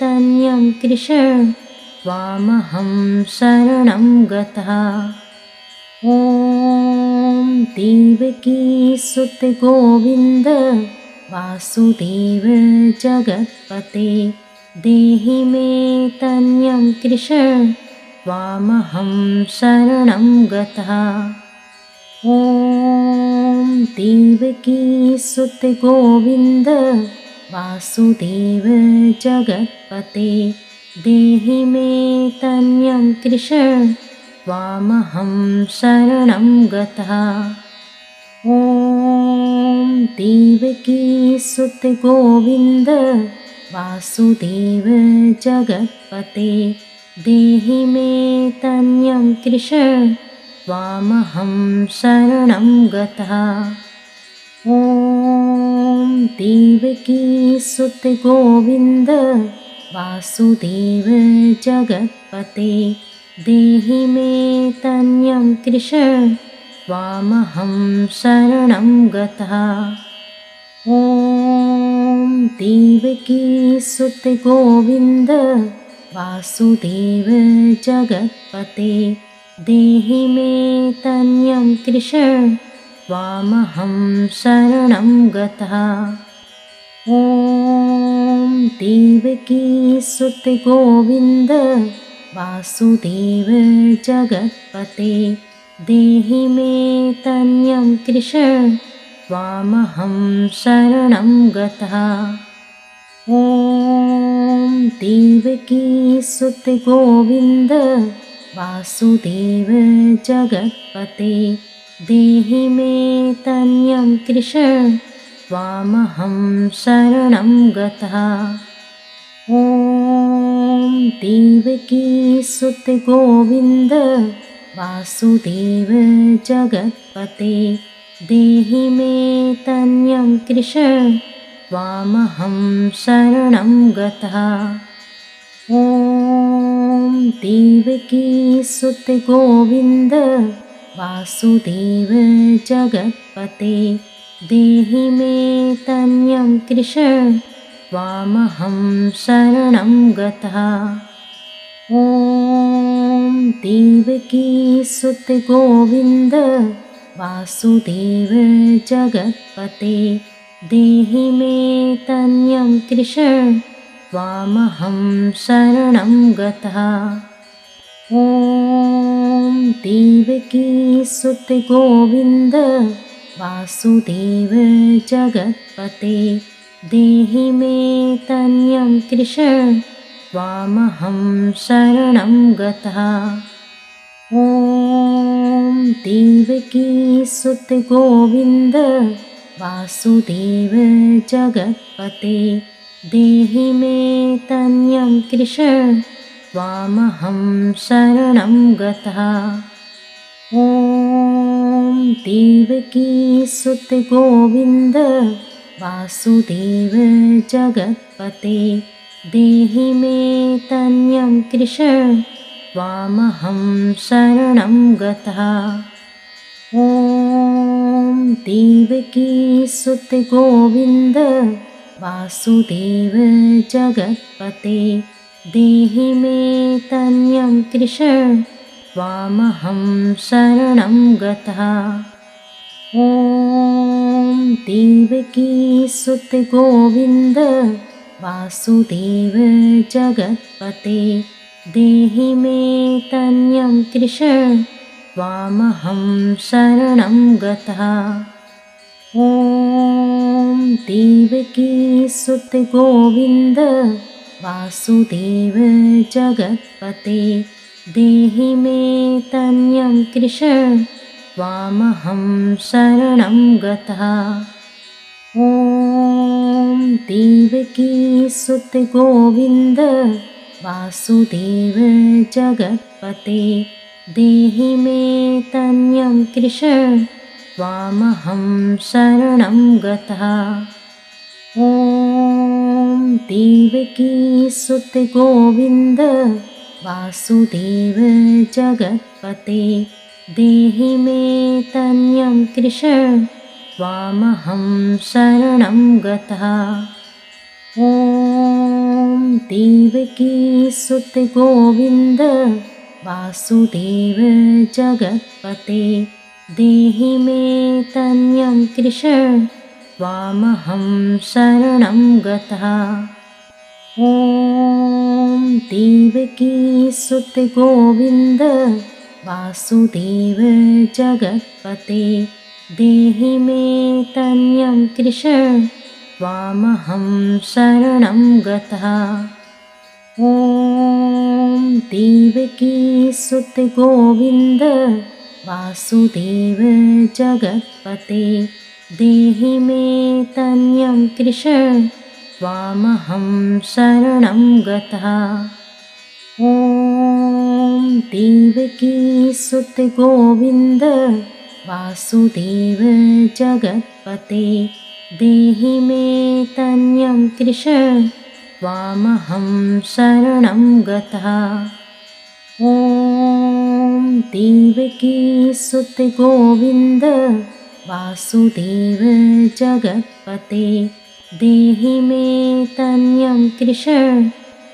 तन्यं कृष्ण त्वामहं शरणं गतः। ॐ देवकी सुत गोविन्द वासुदेव जगत्पते देहि मे तन्यं कृष्ण त्वामहं शरणं गतः। ॐ देवकी सुत गोविन्द वासुदेव जगत्पते देहि मे तन्यं कृष्ण त्वामहं शरणं गतः। ॐ देवकी सुत गोविन्द वासुदेव जगत्पते देहि मे तन्यं कृष्ण त्वामहं शरणं गतः। ॐ देवकी सुत गोविन्द वासुदेव जगत्पते देहि मे तन्यं कृष्ण त्वामहं शरणं गतः। ॐ देवकी सुत गोविन्द वासुदेव जगत्पते देहि मे तन्यं कृष्ण त्वामहं शरणं गतः। ॐ देवकी सुत गोविन्द वासुदेव जगत्पते देहि मे तन्यं कृष्ण त्वामहं शरणं गतः। ॐ देवकी सुत गोविन्द वासुदेव जगत्पते देहि मे तन्यं कृष्ण त्वामहं शरणं गतः। ॐ देवकी सुत गोविन्द वासुदेव जगत्पते देहि मे तन्यं कृष्ण त्वामहं शरणं गतः। ॐ देवकी सुत गोविन्द वासुदेव जगत्पते देहि मे तन्यं कृष्ण त्वामहं शरणं गतः। ॐ देवकी सुत गोविन्द वासुदेव जगत्पते देहि मे तन्यं कृष्ण त्वामहं शरणं गतः। ॐ देवकी सुत गोविन्द वासुदेव जगत्पते देहि मे तन्यं कृष्ण त्वामहं शरणं गतः। ॐ देवकी सुत गोविन्द वासुदेव जगत्पते देहि मे तन्यं कृष्ण त्वामहं शरणं गतः। ॐ देवकी सुत गोविन्द वासुदेव जगत्पते देहि मे तन्यं कृष्ण त्वामहं शरणं गतः। ॐ देवकी सुत गोविन्द वासुदेव जगत्पते देहि मे तन्यं कृष्ण त्वामहं शरणं गतः। ॐ देवकी सुत गोविन्द वासुदेव जगत्पते देहि मे तन्यं कृष्ण त्वामहं शरणं गतः। ॐ देवकी सुत गोविन्द वासुदेव जगत्पते देहि मे तन्यं कृष्ण त्वामहं शरणं गतः। ॐ देवकी सुत गोविन्द वासुदेव जगत्पते देहि मे तन्यं कृष्ण त्वामहं शरणं गतः। ॐ देवकी सुत गोविन्द वासुदेव जगत्पते देहि मे तन्यं कृष्ण त्वामहं शरणं गतः। ॐ देवकी सुत गोविन्द वासुदेव जगत्पते देहि मे तन्यं कृष्ण त्वामहं शरणं गतः। ॐ देवकी सुत गोविन्द वासुदेव जगत्पते देहि मे तन्यं कृष्ण त्वामहं शरणं गतः। ॐ देवकी सुत गोविन्द वासुदेव जगत्पते देहि मे तन्यं कृष्ण त्वामहं शरणं गतः। ॐ देवकी सुत गोविन्द वासुदेव जगत्पते देहि मे तन्यं कृष्ण त्वामहं शरणं गतः। ॐ देवकी सुत गोविन्द वासुदेव जगत्पते देहि मे तन्यं कृष्ण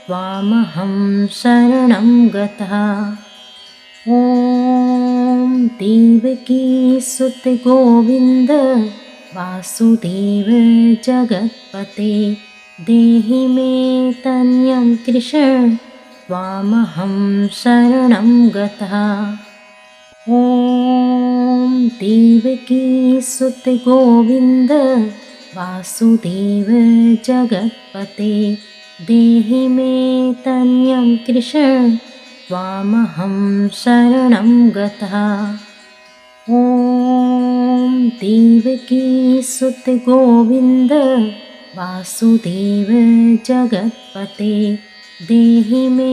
त्वामहं शरणं गतः। ॐ देवकी सुत गोविन्द वासुदेव जगत्पते देहि मे तन्यं कृष्ण त्वामहं शरणं गतः। ॐ देवकी सुत गोविन्द वासुदेव जगत्पते देहि मे तन्यं कृष्ण त्वामहं शरणं गतः। ॐ देवकी सुत गोविन्द वासुदेव जगत्पते देहि मे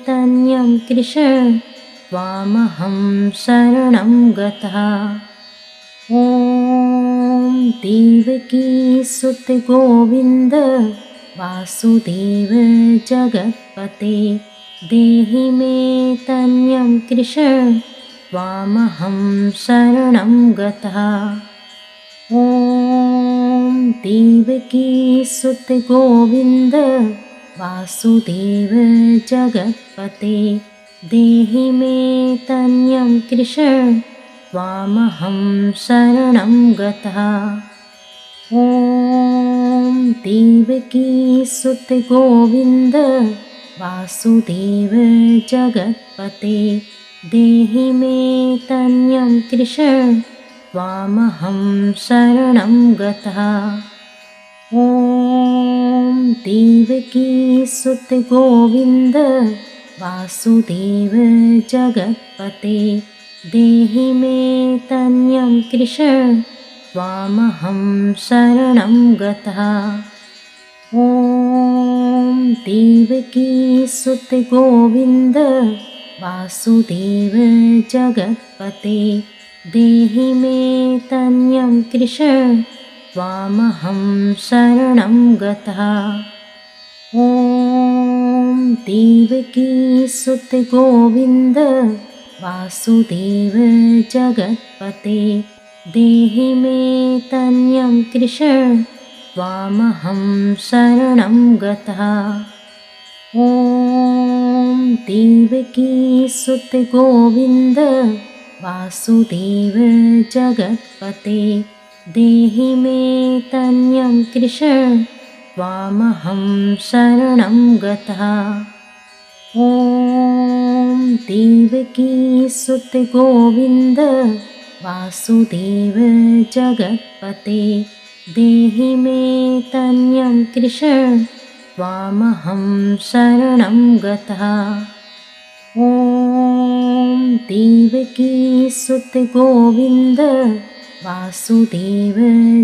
तन्यं कृष्ण त्वामहं शरणं गतः। ॐ देवकी सुत गोविन्द वासुदेव जगत्पते देहि मे तन्यं कृष्ण त्वामहं शरणं गतः। ॐ देवकी सुत गोविन्द वासुदेव जगत्पते देहि मे तन्यं कृष्ण त्वामहं शरणं गतः। ॐ देवकी सुत गोविन्द वासुदेव जगत्पते देहि मे तन्यं कृष्ण त्वामहं शरणं गतः। ॐ देवकी सुत गोविन्द वासुदेव जगत्पते देहि मे तन्यं कृष्ण त्वामहं शरणं गतः। ॐ देवकी सुत गोविन्द वासुदेव जगत्पते देहि मे तन्यं कृष्ण त्वामहं शरणं गतः। ॐ देवकी सुत गोविन्द वासुदेव जगत्पते देहि मे तन्यं कृष्ण त्वामहं शरणं गतः। ॐ देवकी सुत गोविन्द वासुदेव जगत्पते देहि मे तन्यं कृष्ण त्वामहं शरणं गतः। ॐ देवकी सुत गोविन्द वासुदेव जगत्पते देहि मे तन्यं कृष्ण त्वामहं शरणं गतः। ॐ देवकी सुत गोविंद वासुदेव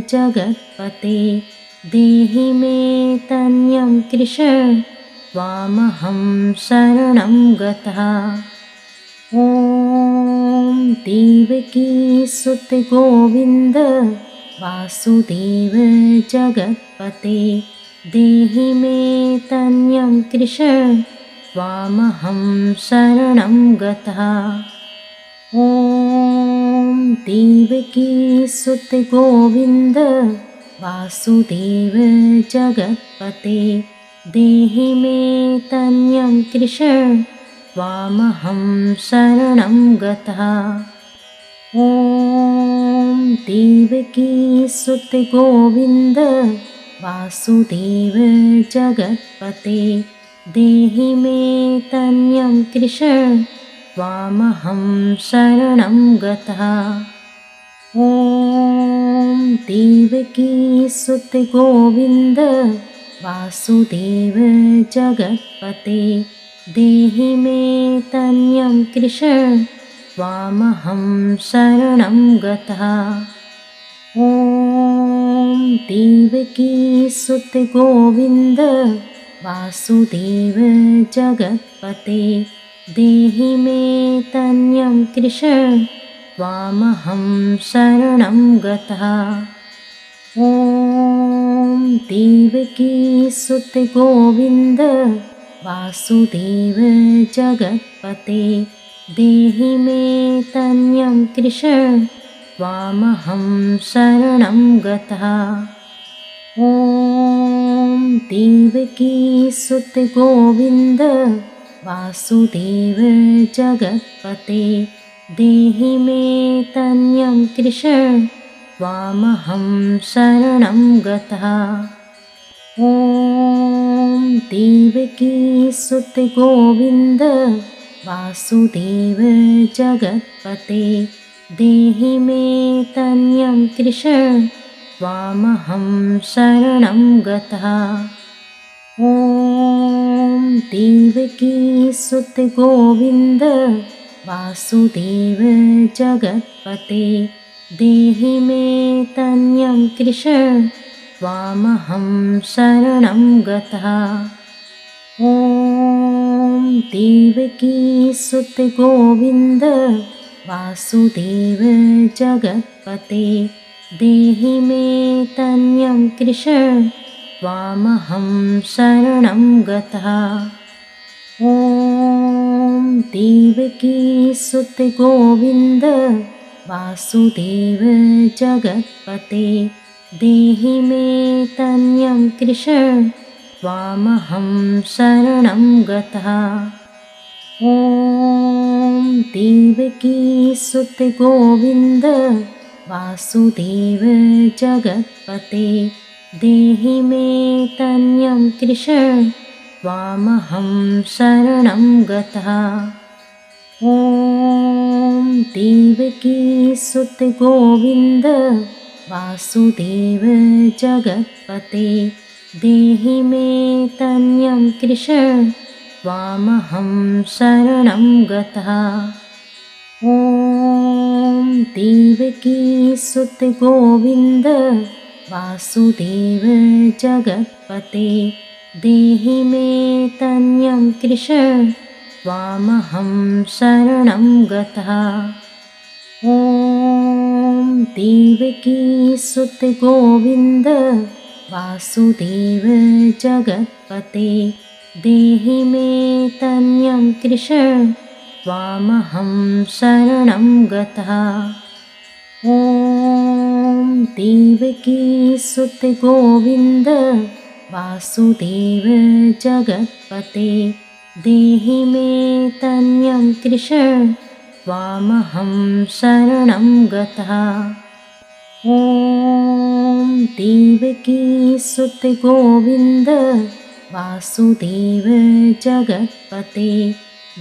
जगत्पते देहि मे तन्यं कृष्ण त्वामहं शरणं गतः। ॐ देवकी सुत गोविंद वासुदेव जगत्पते देहि मे तन्यं कृष्ण त्वामहं शरणं गतः। ॐ देवकी सुत गोविंद वासुदेव जगत्पते देहि मे तन्यं कृष्ण त्वामहं शरणं गतः। ॐ देवकी सुत गोविंद वासुदेव जगत्पते देहि मे तन्यं कृष्ण त्वामहं शरणं गतः। ॐ देवकी सुत गोविंद वासुदेव जगत्पते देहि मे तन्यं कृष्ण त्वामहं शरणं गतः। ॐ देवकी सुत गोविंद वासुदेव जगत्पते देहि मे तन्यं कृष्ण त्वामहं शरणं गतः। ॐ देवकी सुत गोविंद वासुदेव जगत्पते देहि मे तन्यं कृष्ण त्वामहं शरणं गतः। ॐ देवकी सुत गोविंद वासुदेव जगत्पते देहि मे तन्यं कृष्ण त्वामहं शरणं गतः। ॐ देवकी सुत गोविंद वासुदेव जगत्पते देहि मे तन्यं कृष्ण त्वामहं शरणं गतः। ॐ देवकी सुत गोविंद वासुदेव जगत्पते देहि मे तन्यं कृष्ण त्वामहं शरणं गतः। ॐ देवकी सुत गोविंद वासुदेव जगत्पते देहि मे तन्यं कृष्ण त्वामहं शरणं गतः। ॐ देवकी सुत गोविंद वासुदेव जगत्पते देहि मे तन्यं कृष्ण त्वामहं शरणं गतः। ॐ देवकी सुत गोविंद वासुदेव जगत्पते देहि मे तन्यं कृष्ण त्वामहं शरणं गतः। ॐ देवकी सुत गोविंद वासुदेव जगत्पते देहि मे तन्यं कृष्ण त्वामहं शरणं गतः। ॐ देवकी सुत गोविंद वासुदेव जगत्पते देहि मे तन्यं कृष्ण त्वामहं शरणं गतः। ॐ देवकी सुत गोविंद वासुदेव जगत्पते देहि मे तन्यं कृष्ण त्वामहं शरणं गतः। ॐ देवकी सुत गोविंद वासुदेव जगत्पते देहि मे तन्यं कृष्ण त्वामहं शरणं गतः। ॐ देवकी सुत गोविंद वासुदेव जगत्पते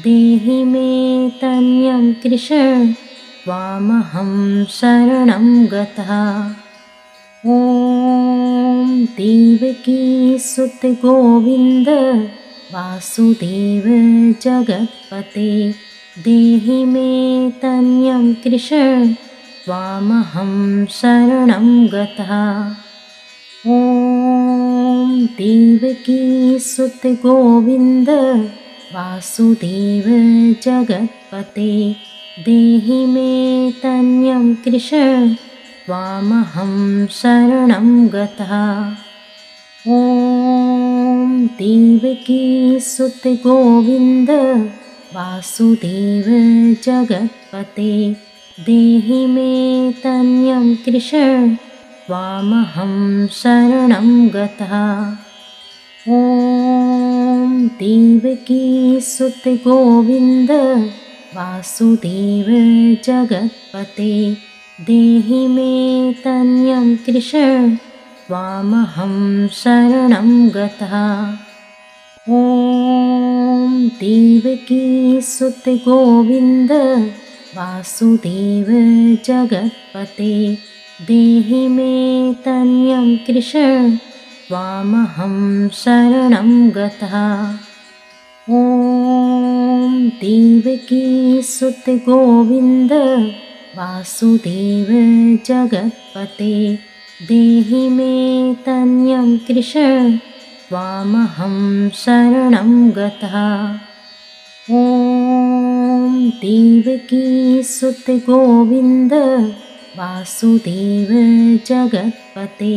देहि मे तन्यं कृष्ण त्वामहं शरणं गतः। ॐ देवकी सुत गोविंद वासुदेव जगत्पते देहि मे तन्यं कृष्ण त्वामहं शरणं गतः। ॐ देवकी सुत गोविन्द वासुदेव जगत्पते देहि मे तन्यं कृष्ण त्वामहं शरणं गतः। ॐ देवकी सुत गोविन्द वासुदेव जगत्पते देहि मे तन्यं कृष्ण त्वामहं शरणं गतः। ॐ देवकी सुत गोविन्द वासुदेव जगत्पते देहि मे तन्यं कृष्ण त्वामहं शरणं गतः। ॐ देवकी सुत गोविन्द वासुदेव जगत्पते देहि मे तन्यं कृष्ण त्वामहं शरणं गतः। ॐ देवकी सुत गोविन्द वासुदेव जगत्पते देहि मे तन्यं कृष्ण त्वामहं शरणं गतः। ॐ देवकी सुत गोविन्द वासुदेव जगत्पते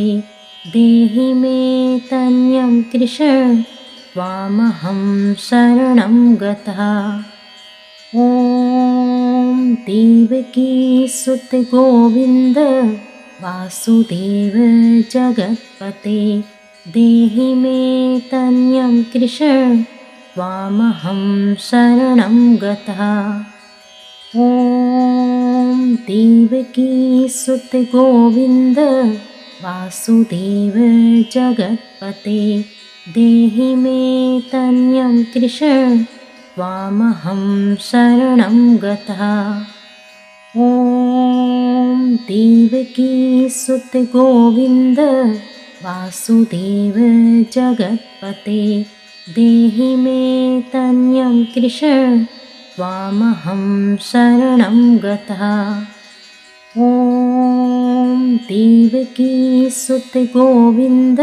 देहि मे तन्यं कृष्ण त्वामहं शरणं गतः। ॐ देवकी सुत गोविन्द वासुदेव जगत्पते देहि मे तन्यं कृष्ण त्वामहं शरणं गतः। ॐ देवकी सुत गोविन्द वासुदेव जगत्पते देहि मे तन्यं कृष्ण त्वामहं शरणं गतः। ॐ देवकी सुत गोविन्द वासुदेव जगत्पते देहि मे तन्यं कृष्ण त्वामहं शरणं गतः। ॐ देवकी सुत गोविन्द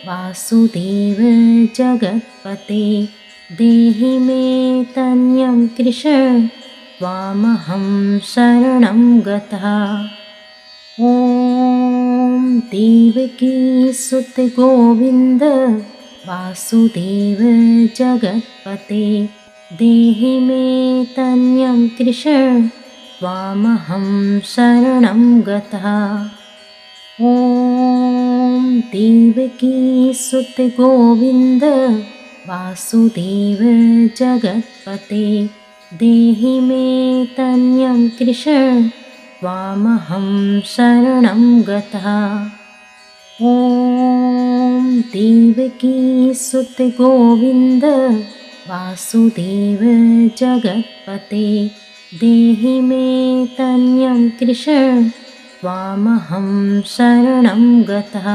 वासुदेव जगत्पते देहि मे तन्यं कृष्ण त्वामहं शरणं गतः। ॐ देवकी सुत गोविन्द वासुदेव जगत्पते देहि मे तन्यं कृष्ण त्वामहं शरणं गतः। ॐ देवकी सुत गोविन्द वासुदेव जगत्पते देहि मे तन्यं कृष्ण त्वामहं शरणं गतः। ॐ देवकी सुत गोविन्द वासुदेव जगत्पते देहि मे तन्यं कृष्ण त्वामहं शरणं गतः।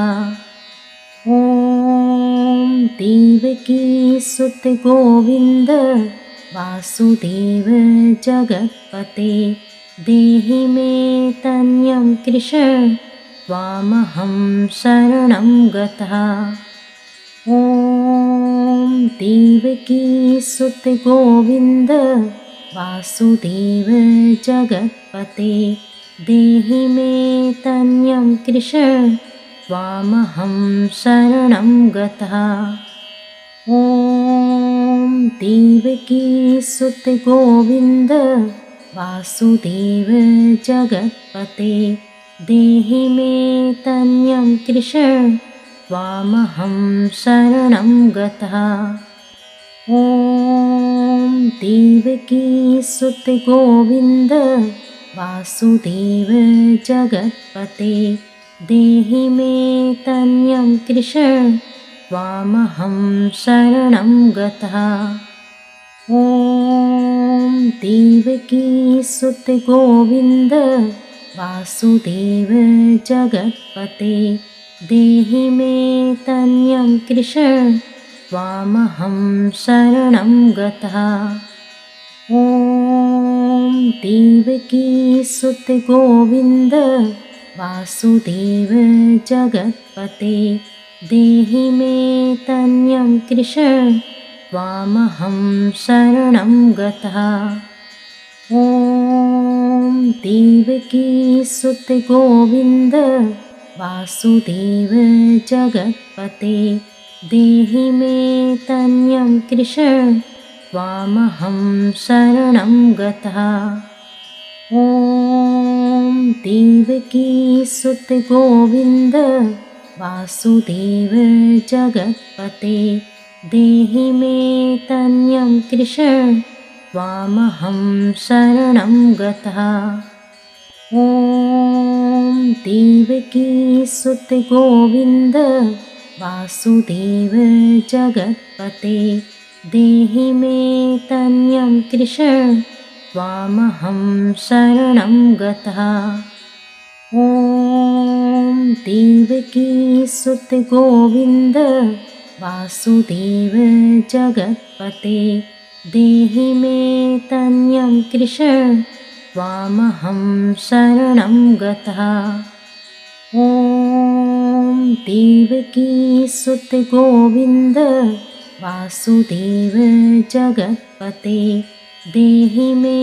ॐ देवकी सुत गोविन्द वासुदेव जगत्पते देहि मे तन्यं कृष्ण त्वामहं शरणं गतः। ॐ देवकी सुत गोविन्द वासुदेव जगत्पते देहि मे तन्यं कृष्ण त्वामहं शरणं गतः। ॐ देवकी सुत गोविन्द वासुदेव जगत्पते देहि मे तन्यं कृष्ण त्वामहं शरणं गतः। ॐ देवकी सुत गोविन्द वासुदेव जगत्पते देहि मे तन्यं कृष्ण त्वामहं शरणं गतः। ॐ देवकी सुत गोविन्द वासुदेव जगत्पते देहि मे तन्यं कृष्ण त्वामहं शरणं गतः। ॐ देवकी सुत गोविन्द वासुदेव जगत्पते देहि मे तन्यं कृष्ण त्वामहं शरणं गतः। ॐ देवकी सुत गोविन्द वासुदेव जगत्पते देहि मे तन्यं कृष्ण त्वामहं शरणं गतः। ॐ देवकी सुत गोविन्द वासुदेव जगत्पते देहि मे तन्यं कृष्ण त्वामहं शरणं गतः। ॐ देवकी सुत गोविन्द वासुदेव जगत्पते देहि मे तन्यं कृष्ण त्वामहं शरणं गतः। ॐ देवकी सुत गोविन्द वासुदेव जगत्पते देहि मे तन्यं कृष्ण त्वामहं शरणं गतः। ॐ देवकी सुत गोविन्द वासुदेव जगत्पते देहि मे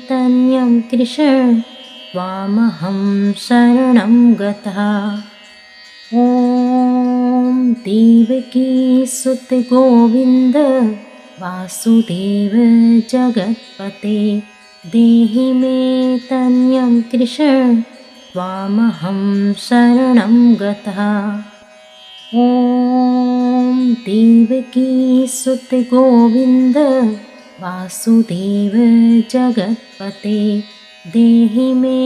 तन्यं कृष्ण त्वामहं शरणं गतः। ॐ देवकी सुत गोविन्द वासुदेव जगत्पते देहि मे तन्यं कृष्ण त्वामहं शरणं गतः। ॐ देवकी सुत गोविन्द वासुदेव जगत्पते देहि मे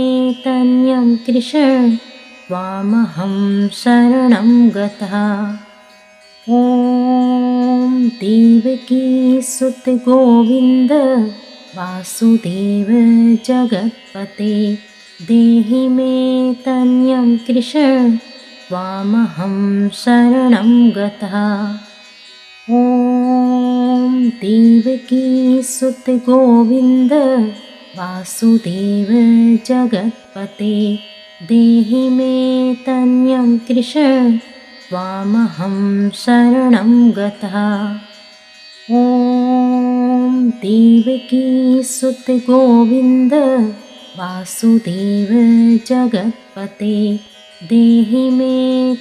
तन्यं कृष्ण त्वामहं शरणं गतः। ॐ देवकी सुत गोविन्द वासुदेव जगत्पते देहि मे तन्यं कृष्ण त्वामहं शरणं गतः। ॐ देवकी सुत गोविन्द वासुदेव जगत्पते देहि मे तन्यं कृष्ण त्वामहं शरणं गतः। ॐ देवकी सुत गोविन्द वासुदेव जगत्पते देहि मे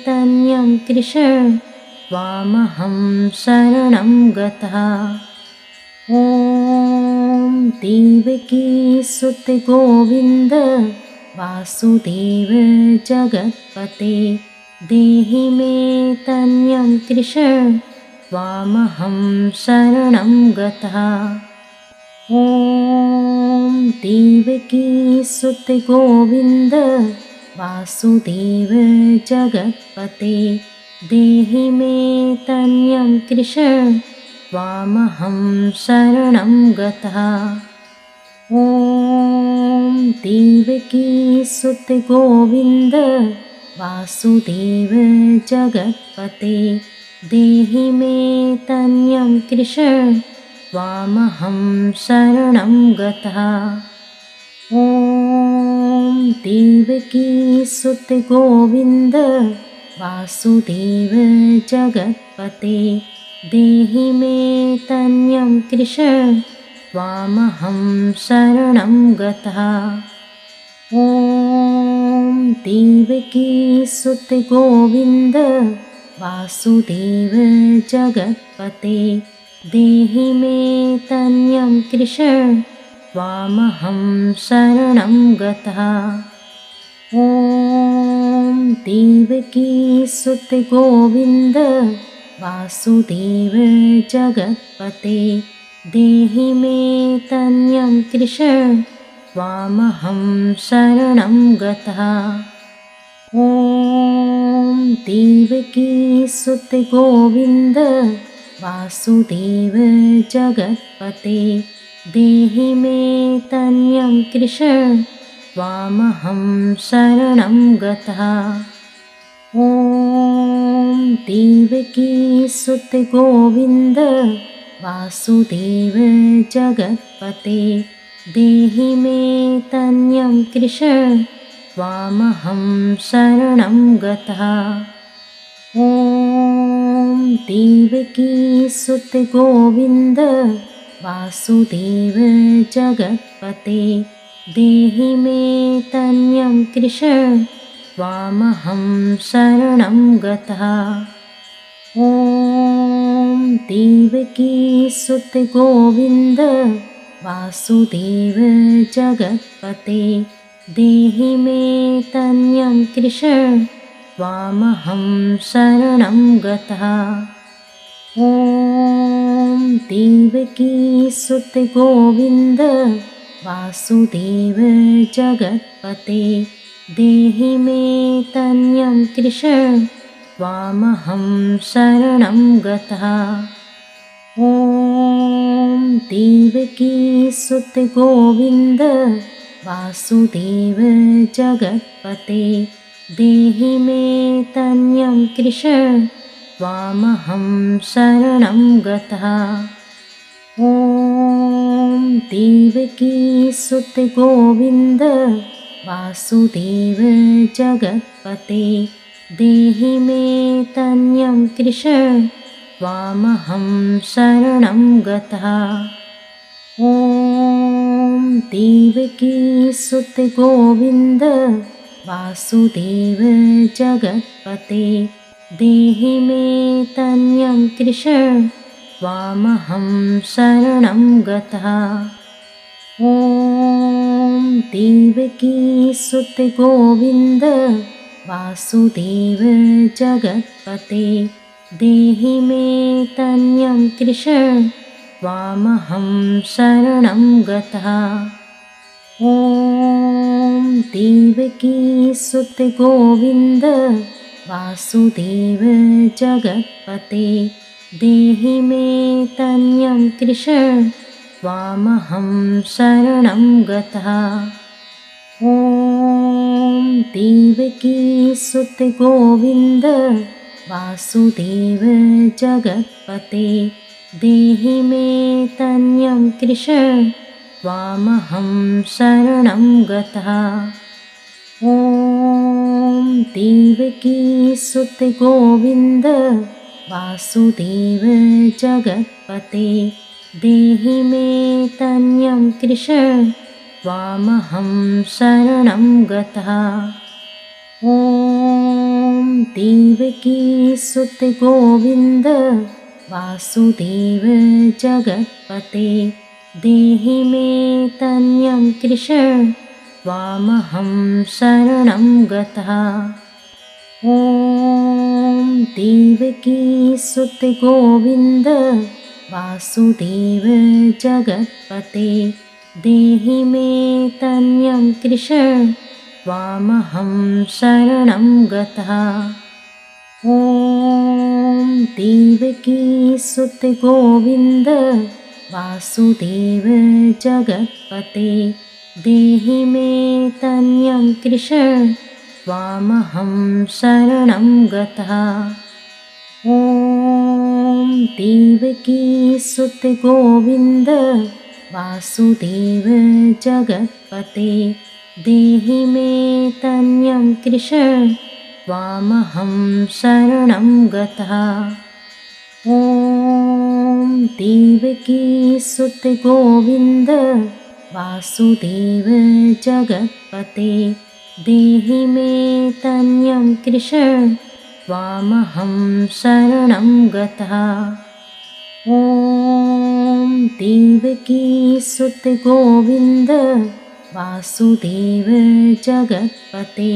तन्यं कृष्ण त्वामहं शरणं गतः। ॐ देवकी सुत गोविन्द वासुदेव जगत्पते देहि मे तन्यं कृष्ण त्वामहं शरणं गतः। ॐ देवकी सुत गोविन्द वासुदेव जगत्पते देहि मे तन्यं कृष्ण त्वामहं शरणं गतः। ॐ देवकी सुत गोविन्द वासुदेव जगत्पते देहि मे तन्यं कृष्ण त्वामहं शरणं गतः। ॐ देवकी सुत गोविन्द वासुदेव जगत्पते देहि मे तन्यं कृष्ण त्वामहं शरणं गतः। ॐ देवकी सुत गोविन्द वासुदेव जगत्पते देहि मे तन्यं कृष्ण त्वामहं शरणं गतः। ॐ देवकी सुत गोविन्द वासुदेव जगत्पते देहि मे तन्यं कृष्ण त्वामहं शरणं गतः। ॐ देवकी सुत गोविन्द वासुदेव जगत्पते देहि मे तन्यं कृष्ण त्वामहं शरणं गतः। ॐ देवकी सुत गोविन्द वासुदेव जगत्पते देहि मे तन्यं कृष्ण त्वामहं शरणं गतः। ॐ देवकी सुत गोविन्द वासुदेव जगत्पते देहि मे तन्यं कृष्ण त्वामहं शरणं गतः। ॐ देवकी सुत गोविन्द वासुदेव जगत्पते देहि मे तन्यं कृष्ण त्वामहं शरणं गतः। ॐ देवकी सुत गोविन्द वासुदेव जगत्पते देहि मे तन्यं कृष्ण त्वामहं शरणं गतः। ॐ देवकी सुत गोविन्द वासुदेव जगत्पते देहि मे तन्यं कृष्ण त्वामहं शरणं गतः। ॐ देवकी सुत गोविन्द वासुदेव जगत्पते देहि मे तन्यं कृष्ण त्वामहं शरणं गतः। ॐ देवकी सुत गोविन्द वासुदेव जगत्पते देहि मे तन्यं कृष्ण त्वामहं शरणं गतः। ॐ देवकी सुत गोविन्द वासुदेव जगत्पते देहि मे तन्यं कृष्ण त्वामहं शरणं गतः। ॐ देवकी सुत गोविन्द वासुदेव जगत्पते देहि मे तन्यं कृष्ण त्वामहं शरणं गतः। ॐ देवकी सुत गोविन्द वासुदेव जगत्पते देहि मे तन्यं कृष्ण त्वामहं शरणं गतः। ॐ देवकी सुत गोविन्द वासुदेव जगत्पते देहि मे तन्यं कृष्ण त्वामहं शरणं गतः। ॐ देवकी सुत गोविन्द वासुदेव जगत्पते देहि मे तन्यं कृष्ण त्वामहं शरणं गतः। ॐ देवकी सुत गोविन्द वासुदेव जगत्पते देहि मे तन्यं कृष्ण त्वामहं शरणं गतः। ॐ देवकी सुत गोविन्द वासुदेव जगत्पते देहि मे तन्यं कृष्ण त्वामहं शरणं गतः। ॐ देवकी सुत गोविन्द वासुदेव जगत्पते देहि मे तन्यं कृष्ण त्वामहं शरणं गतः। ॐ देवकी सुत गोविन्द वासुदेव जगत्पते देहि मे तन्यं कृष्ण त्वामहं शरणं गतः। ॐ देवकी सुत गोविन्द वासुदेव जगत्पते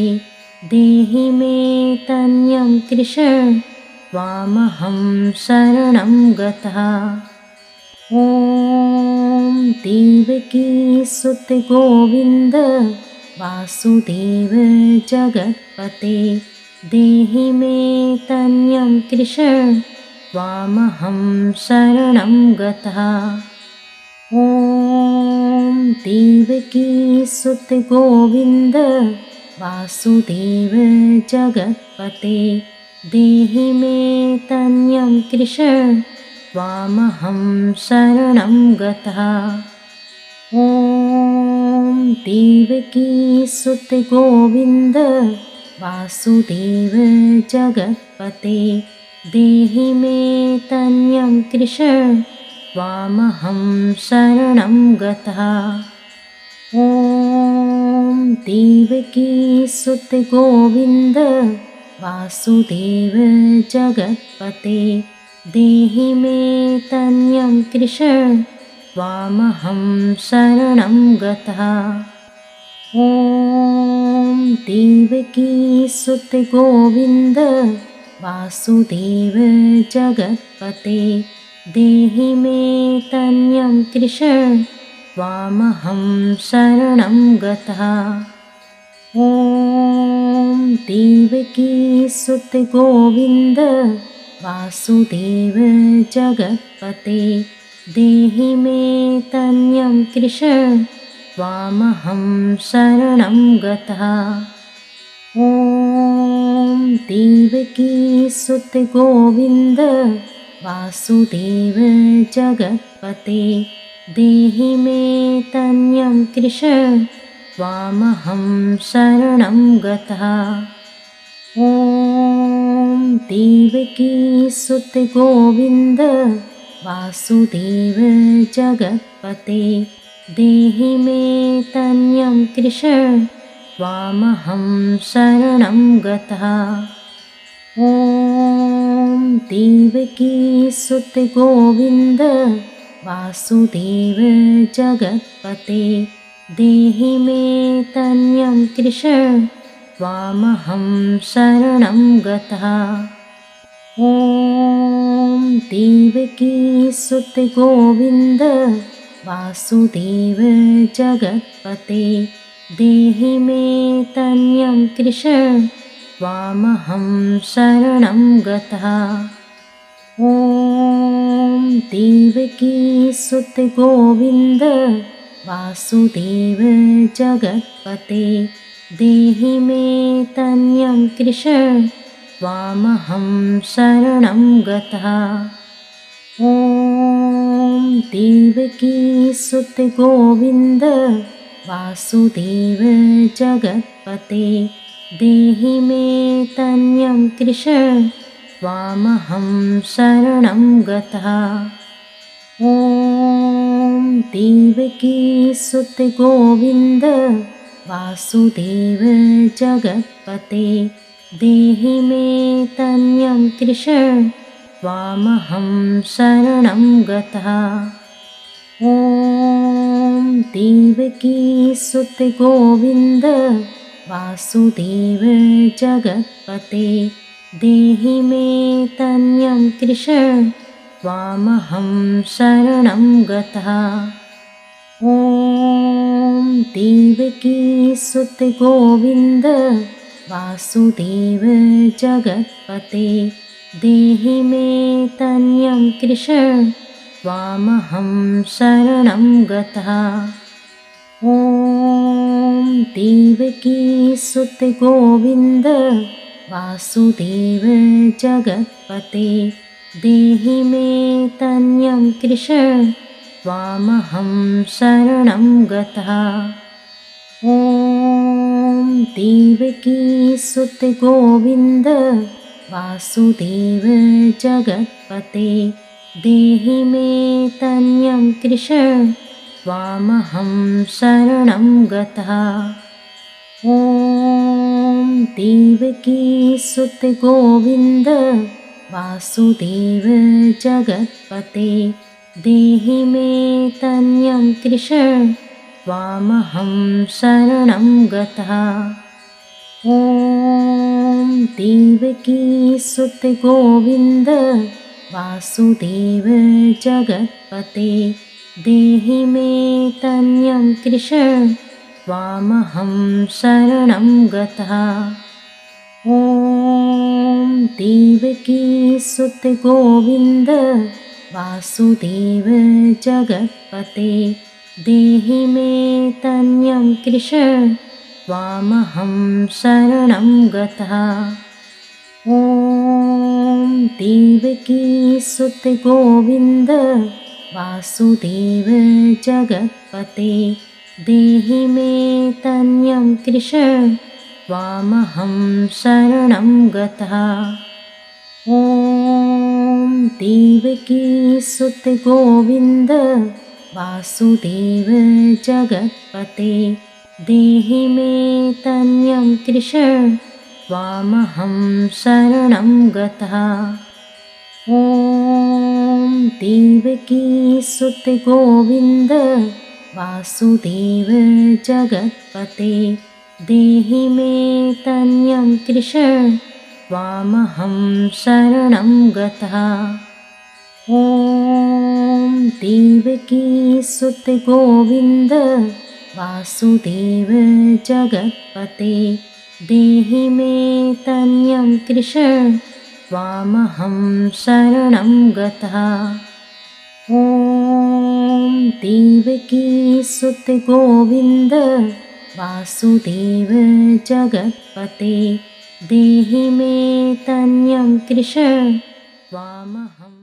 देहि मे तन्यं कृष्ण त्वामहं शरणं गतः। ॐ देवकी सुत गोविन्द वासुदेव जगत्पते देहि मे तन्यं कृष्ण त्वामहं शरणं गतः। ॐ देवकी सुत गोविन्द वासुदेव जगत्पते देहि मे तन्यं कृष्ण त्वामहं शरणं गतः। ॐ देवकीसुत गोविन्द वासुदेव जगत्पते देहि मे तन्यं कृष्ण त्वामहं शरणं गतः। ॐ देवकीसुत गोविन्द वासुदेव जगत्पते देहि मे तन्यं कृष्ण त्वामहं शरणं गतः। ॐ देवकीसुत गोविन्द वासुदेव जगत्पते देहि मे तन्यं कृष्ण त्वामहं शरणं गतः। ॐ देवकीसुत गोविन्द वासुदेव जगत्पते देहि मे तन्यं कृष्ण त्वामहं शरणं गतः। ॐ देवकीसुत गोविन्द वासुदेव जगत्पते देहि मे तन्यं कृष्ण त्वामहं शरणं गतः। ॐ देवकीसुत गोविन्द वासुदेव जगत्पते देहि मे तन्यं कृष्ण त्वामहं शरणं गतः। ॐ देवकीसुत गोविन्द वासुदेव जगत्पते देहि मे तन्यं कृष्ण त्वामहं शरणं गतः। ॐ देवकीसुत गोविन्द वासुदेव जगत्पते देहि मे तन्यं कृष्ण त्वामहं शरणं गतः। ॐ देवकीसुत गोविन्द वासुदेव जगत्पते देहि मे तन्यं कृष्ण त्वामहं शरणं गतः। ॐ देवकीसुत गोविन्द वासुदेव जगत्पते देहि मे तन्यं कृष्ण त्वामहं शरणं गतः। ॐ देवकीसुत गोविन्द वासुदेव जगत्पते देहि मे तन्यं कृष्ण त्वामहं शरणं गतः। ॐ देवकीसुत गोविन्द वासुदेव जगत्पते देहि मे तन्यं कृष्ण त्वामहं शरणं गतः। ॐ देवकीसुत गोविन्द वासुदेव जगत्पते देहि मे तन्यं कृष्ण त्वामहं शरणं गतः। ॐ देवकीसुत गोविन्द वासुदेव जगत्पते देहि मे तन्यं कृष्ण त्वामहं शरणं गतः। ॐ देवकीसुत गोविन्द वासुदेव जगत्पते देहि मे तन्यं कृष्ण त्वामहं शरणं गतः। ॐ देवकीसुत गोविन्द वासुदेव जगत्पते देहि मे तन्यं कृष्ण त्वामहं शरणं गतः। ॐ देवकीसुत गोविन्द वासुदेव जगत्पते देहि मे तन्यं कृष्ण त्वामहं शरणं गतः। ॐ देवकीसुत गोविन्द वासुदेव जगत्पते देहि मे तन्यं कृष्ण त्वामहं शरणं गतः। ॐ देवकी सुत गोविन्द वासुदेव जगत्पते देहि मे तन्यं कृष्ण त्वामहं शरणं गतः। ॐ देवकी सुत गोविन्द वासुदेव जगत्पते देहि मे तन्यं कृष्ण त्वामहं शरणं गतः। ॐ देवकी सुत गोविन्द वासुदेव जगत्पते देहि मे तन्यं कृष्ण त्वामहं शरणं गतः। ॐ देवकी सुत गोविन्द वासुदेव जगत्पते देहि मे तन्यं कृष्ण त्वामहं शरणं गतः। ॐ देवकी सुत गोविन्द वासुदेव जगत्पते देहि मे तन्यं कृष्ण त्वामहं